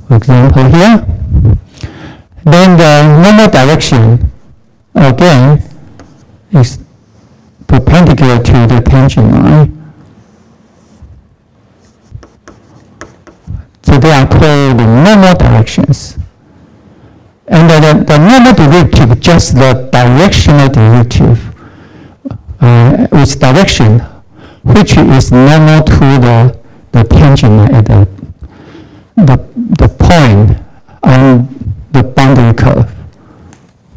S1: for example here, then the normal direction again is perpendicular to the tangent line. So they are called the normal directions. And the normal derivative, just the directional derivative, with direction, which is normal to the tangent line at the point on the boundary curve.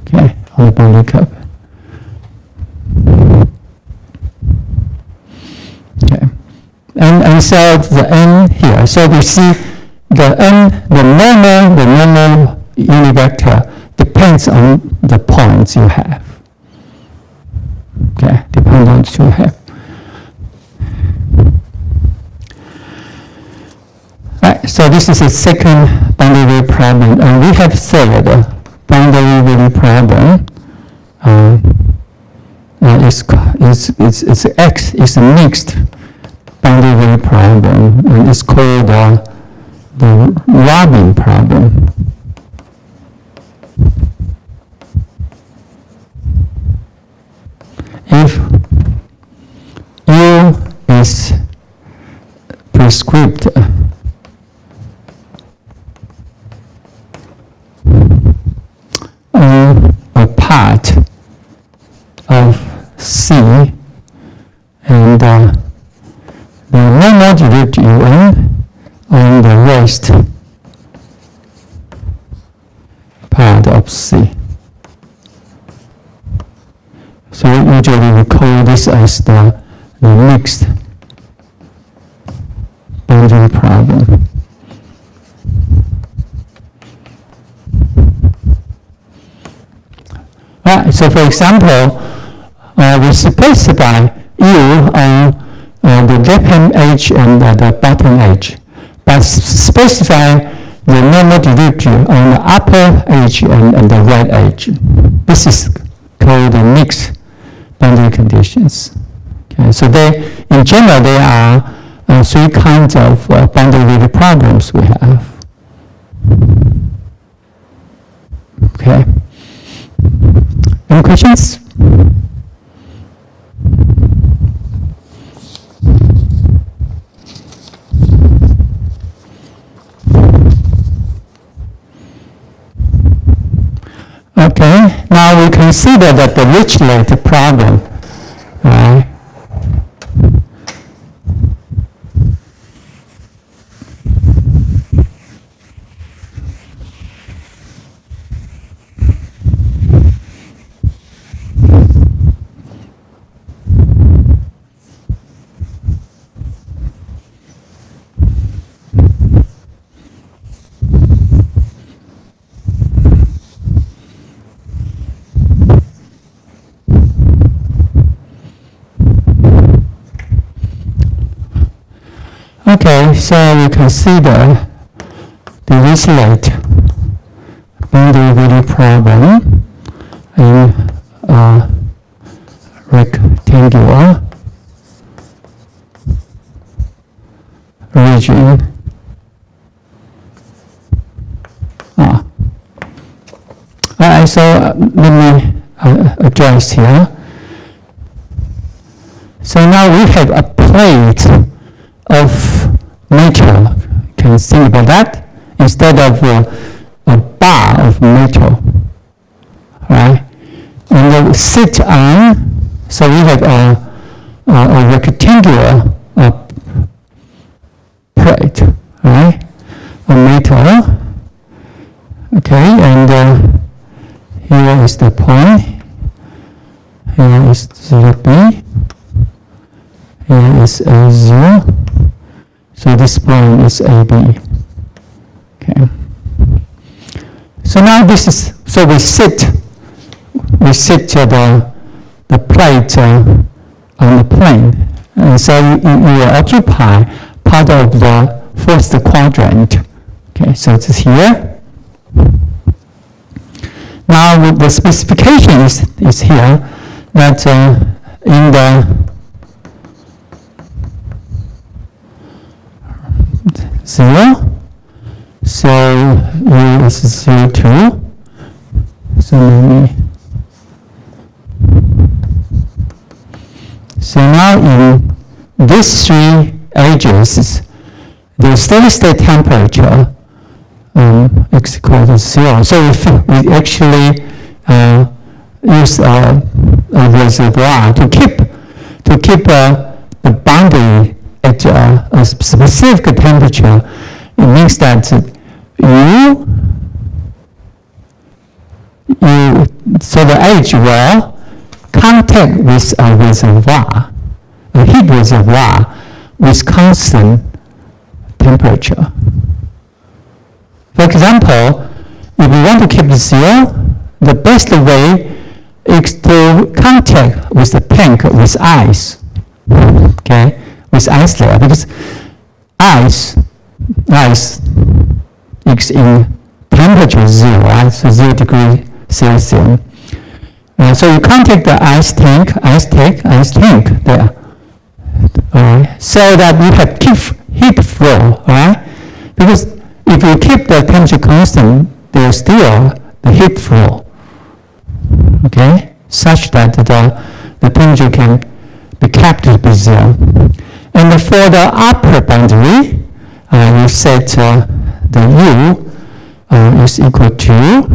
S1: Okay, on the boundary curve. Okay, and so the n here. So we see the n, the normal unit vector depends on the points you have. Okay, depends on what you have. Right, so this is the second boundary problem, and we have said boundary problem is X is a mixed boundary problem, and it's called the Robin problem. If U is prescript on a part of C, and the normal derivative UN on the rest part of C. So usually we call this as the mixed boundary problem. Right, so for example, we specify U on the left-hand edge and the bottom edge, but specify the normal derivative on the upper edge and the right edge. This is called the mixed boundary conditions. Okay, so in general, there are three kinds of boundary problems we have. Okay. Any questions? Okay, now we consider that the Dirichlet problem. Okay, so we consider the Dirichlet boundary problem in rectangular region. Alright, so let me address here. So now we have a plate of metal. Can you think about that? Instead of a bar of metal, right? And we sit on, so we have a rectangular plate, right? A metal. Okay, and here is the point. Here is 0B. Here is A0. So this point is AB. Okay. So now this is, so we sit the plate on the plane. And so you occupy part of the first quadrant. Okay, so it's here. Now the specification is here that in the 0, so U is 0, 2. So maybe. So now in these three edges, the steady state temperature x equals to 0. So if we actually use a reservoir to keep the boundary at a specific temperature, it means that so the edge will contact with a reservoir, a heat reservoir with constant temperature. For example, if we want to keep it 0, the best way is to contact with the tank with ice. Okay, with ice layer, because ice is in temperature 0, right? So 0 degree Celsius. So you contact the ice tank there. Alright, so that you have keep heat flow, alright? Because if you keep the temperature constant, there's still the heat flow, okay? Such that the temperature can be kept to be 0. And for the upper boundary, you set the U is equal to,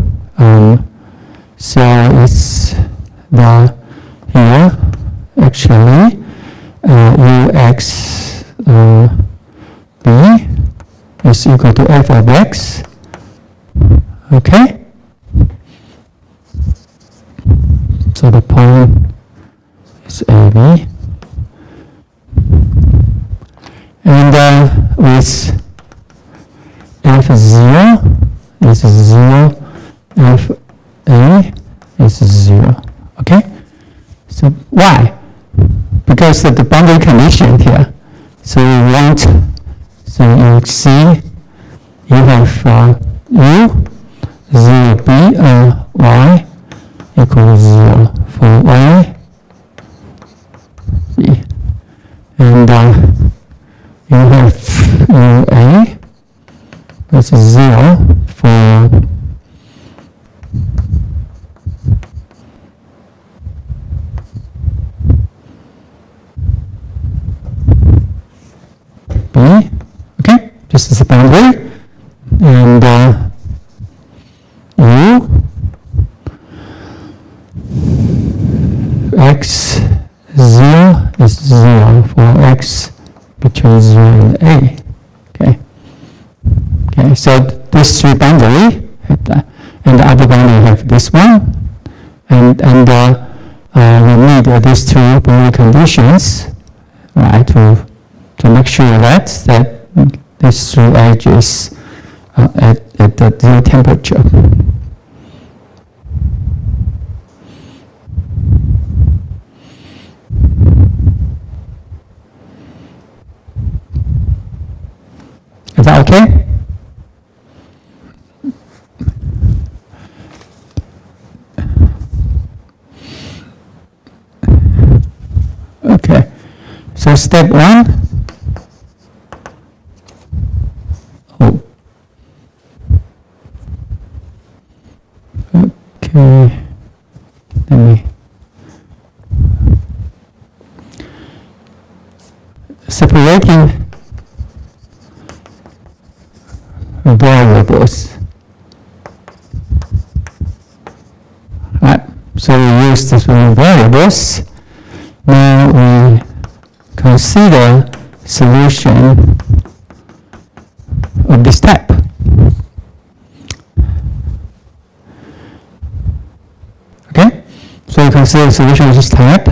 S1: so it's the here actually Ux B is equal to f of x. Okay. So the point is AB. And with F0 is 0, FA is 0. Okay? So why? Because of the boundary condition here. So you want, so you see you have U 0B Y equals 0 for Y B. And you have UA that's 0 for B. Okay, this is the boundary. And U X 0 is 0 for X between 0 and A. Okay. Okay, so this three boundary, and the other boundary have this one, and we need these two boundary conditions, right, to make sure that these three edges at the 0 temperature. Is that okay? Okay, so step 1. Okay, let me separating variables. Right, so we use these variables. Now we consider solution of this type. Okay, so you consider solution of this type.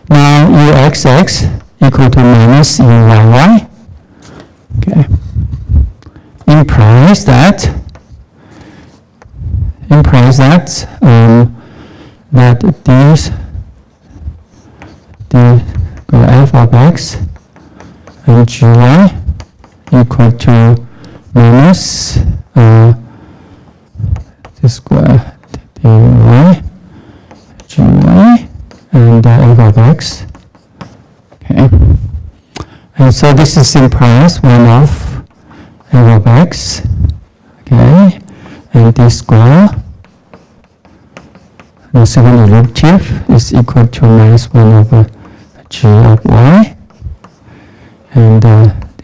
S1: Now Uxx equal to minus Uyy. Okay. Implies that these the f of x and gy equal to minus the square dy gy and f of x. Okay. And so this is implies 1 of f of x. Okay. And this square, the second derivative is equal to minus 1 over g of y. And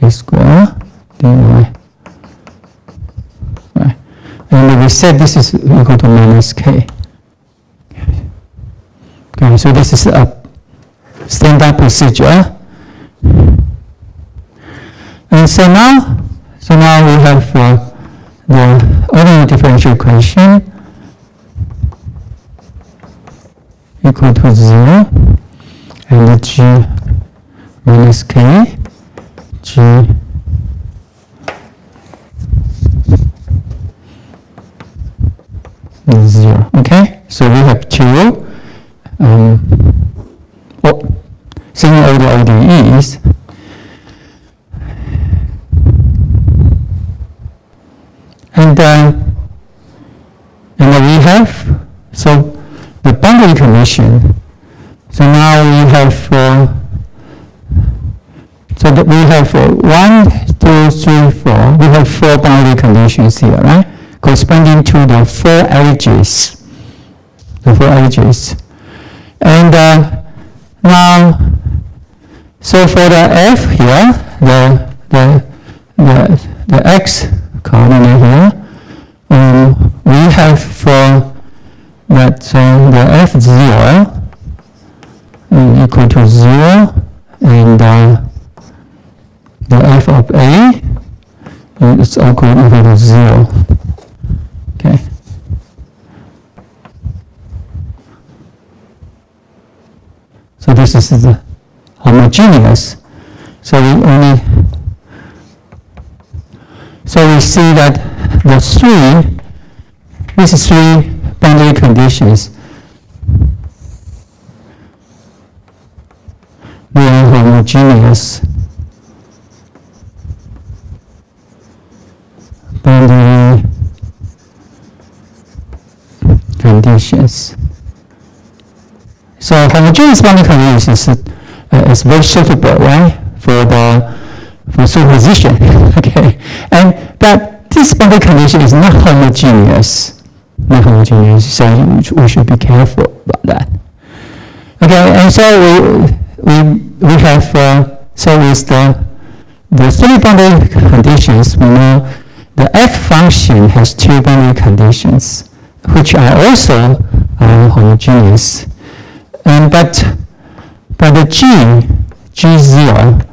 S1: this square dy. Right. And we said this is equal to minus k. Okay, so this is a standard procedure. And so now we have the ordinary differential equation equal to 0 and the g minus k g is 0. Okay, so we have two single order ODEs. And we have, so the boundary condition. So now we have, so that we have 1, 2, 3, 4. We have 4 boundary conditions here, right? Corresponding to the 4 edges. The 4 edges. And now, so for the f here, the x coordinate here, we have for that the f0 equal to 0 and the f of a is equal to 0. Okay. So this is the homogeneous. So we see that these three boundary conditions, they are homogeneous boundary conditions. So homogeneous boundary conditions is very suitable, right, for superposition. Okay, but this boundary condition is not homogeneous. So we should be careful about that. Okay, and so we have so with the 3 boundary conditions, we know the f function has 2 boundary conditions, which are also homogeneous. And but the G0,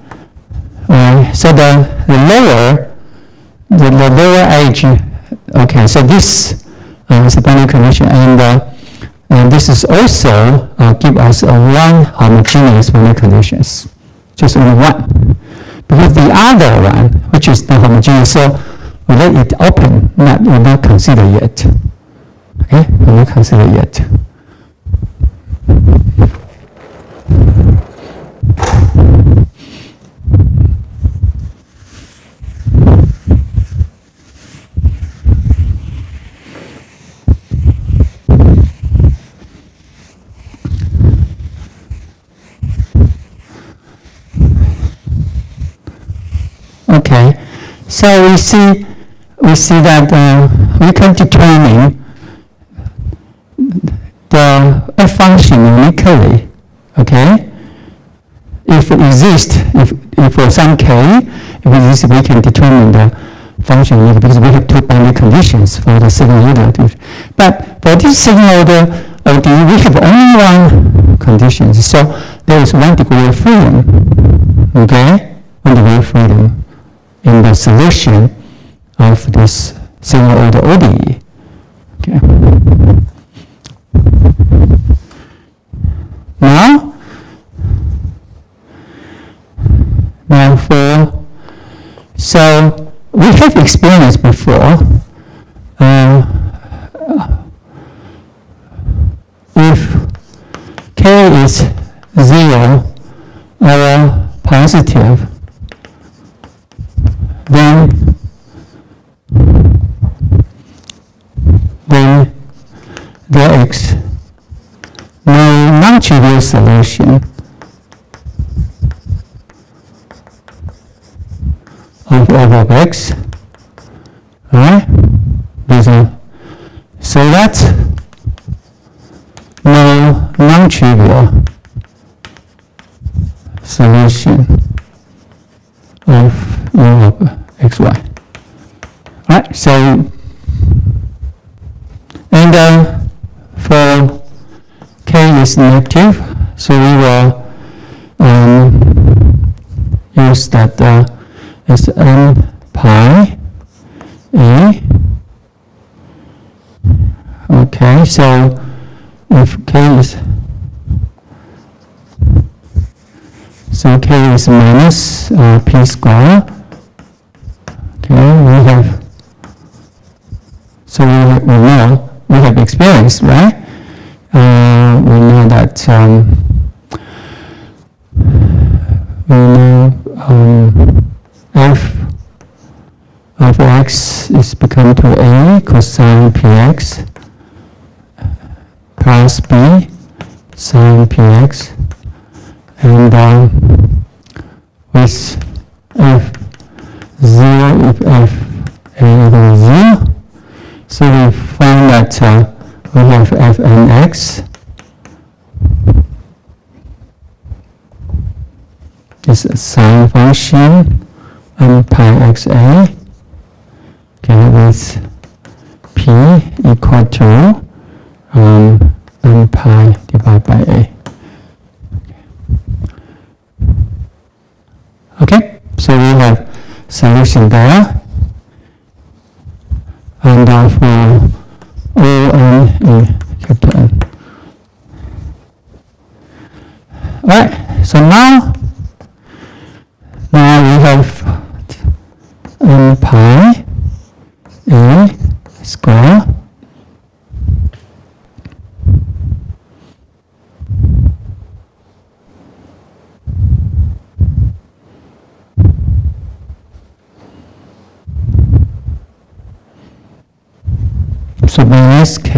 S1: so the lower edge. Okay, so this is the boundary condition, and this is also give us one homogeneous boundary conditions, just only one, because the other one, which is not homogeneous, so we let it open. We'll not consider yet. Okay, we'll not consider yet. Okay, so we see that we can determine the f function uniquely. Okay, if it exists, if for some k, if it exists, we can determine the function uniquely because we have 2 boundary conditions for the second order. But for this second order ODE, we have only one condition. So there is 1 degree of freedom. Okay, 1 degree of freedom in the solution of this single order ODE. Okay. So we have experienced before, if k is 0 or positive, then there is no non-trivial solution of f of x, right? So that's no non-trivial solution of u of xy. Right? So, and for k is negative, so we will use that as n pi a. Okay, so if k is minus p square. Okay, we have, so we have experience, right? We know that f of x is become to a cosine px plus b sine px, and with f0 if f a equals 0, so we find that we have fnx is a sine function n pi xa, okay, with p equal to n pi divided by a. Okay, so we have solution there, and for O n in capital N. Alright, so now we have n pi a square so minus k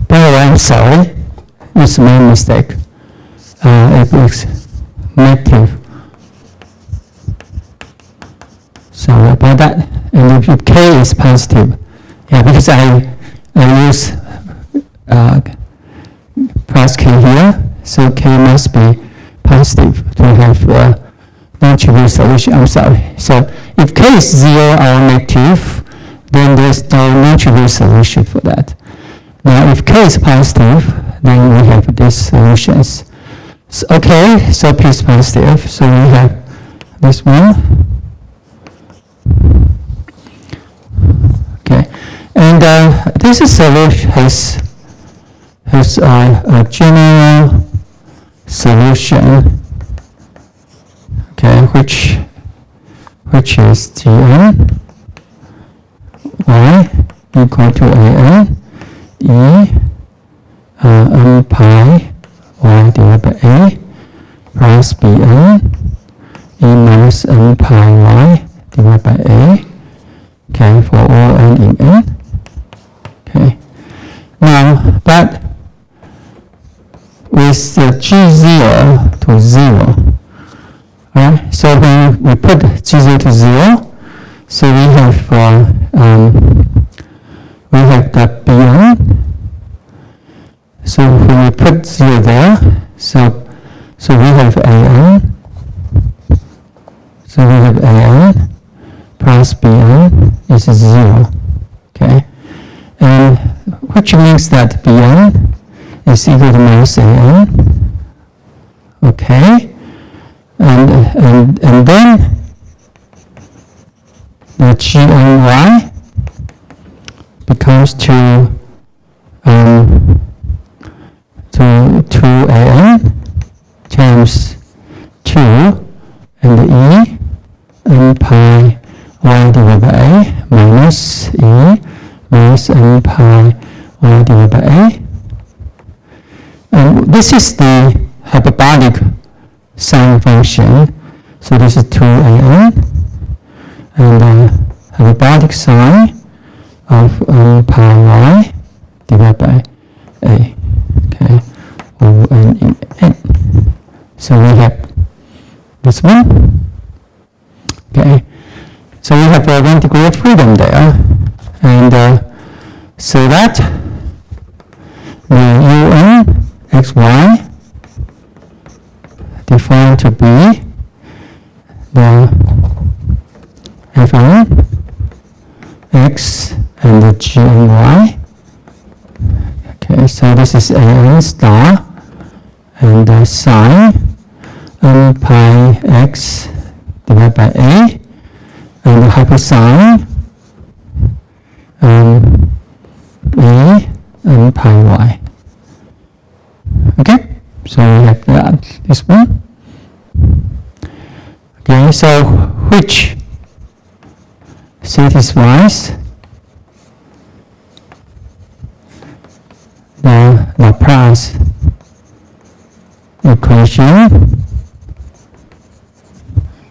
S1: by the way, I'm sorry, it's my mistake. It is negative. Sorry about that. And if k is positive, yeah, because I use plus k here, so k must be positive to have non-trivial solution. I'm sorry. So if k is 0 or negative, then there's no non-trivial solution for that. Now if k is positive, then we have these solutions. So, okay, so p is positive, so we have this one. Okay, and this solution has a general solution, okay, which is Gn y equal to an e n pi y divided by a plus bn e minus n pi y divided by a, okay, for all n in n. Okay, now but with the g0 to 0, right? So when we put g0 to 0, so we have the bn. So when we put 0 there, so we have an. So we have an plus bn is 0. Okay, and which means that bn is equal to minus an. Okay, and then the gny becomes to y divided by a minus e minus n pi y divided by a. And this is the hyperbolic sine function. So this is 2an, and the hyperbolic sine of n pi y divided by a. Okay, O n in n. So we have this one. Okay, so we have 1 degree of freedom there, and so that the un xy defined to be the f1 x and the g and y. Okay, so this is an star and the sine n pi x divided by a, and the hypersine a n pi y. Okay, so we have that, this one. Okay, so which satisfies the Laplace equation.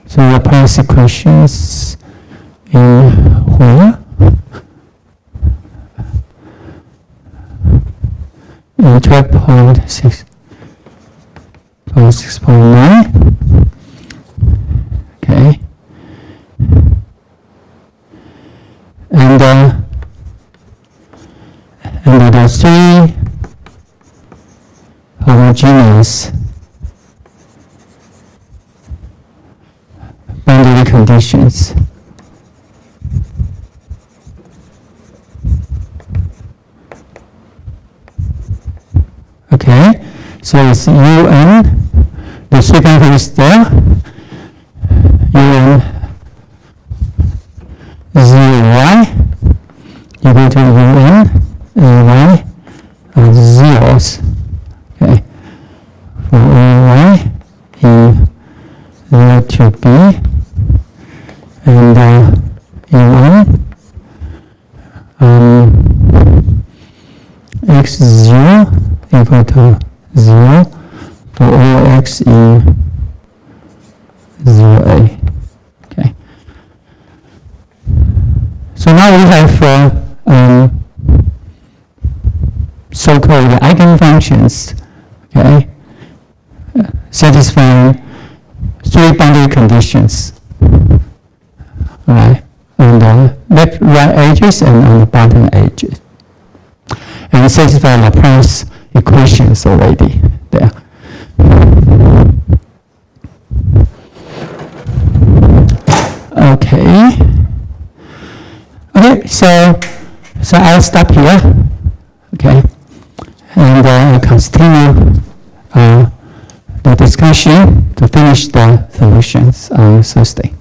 S1: So Laplace equations in where? In 12.6.9. Okay. And the three homogeneous boundary conditions. Okay, so it's un, the second thing is there, un 0y equal to un ay are zeros. Okay, for ay in 0 to b, and x0 equal to 0 for all x in 0a. Okay. So now we have so-called eigenfunctions, okay, satisfying three boundary conditions, right, on the left, right edges and on the bottom edges, and satisfy Laplace equations already there. Okay. Okay, so I'll stop here. Okay, and I'll continue the discussion to finish the solutions on Thursday.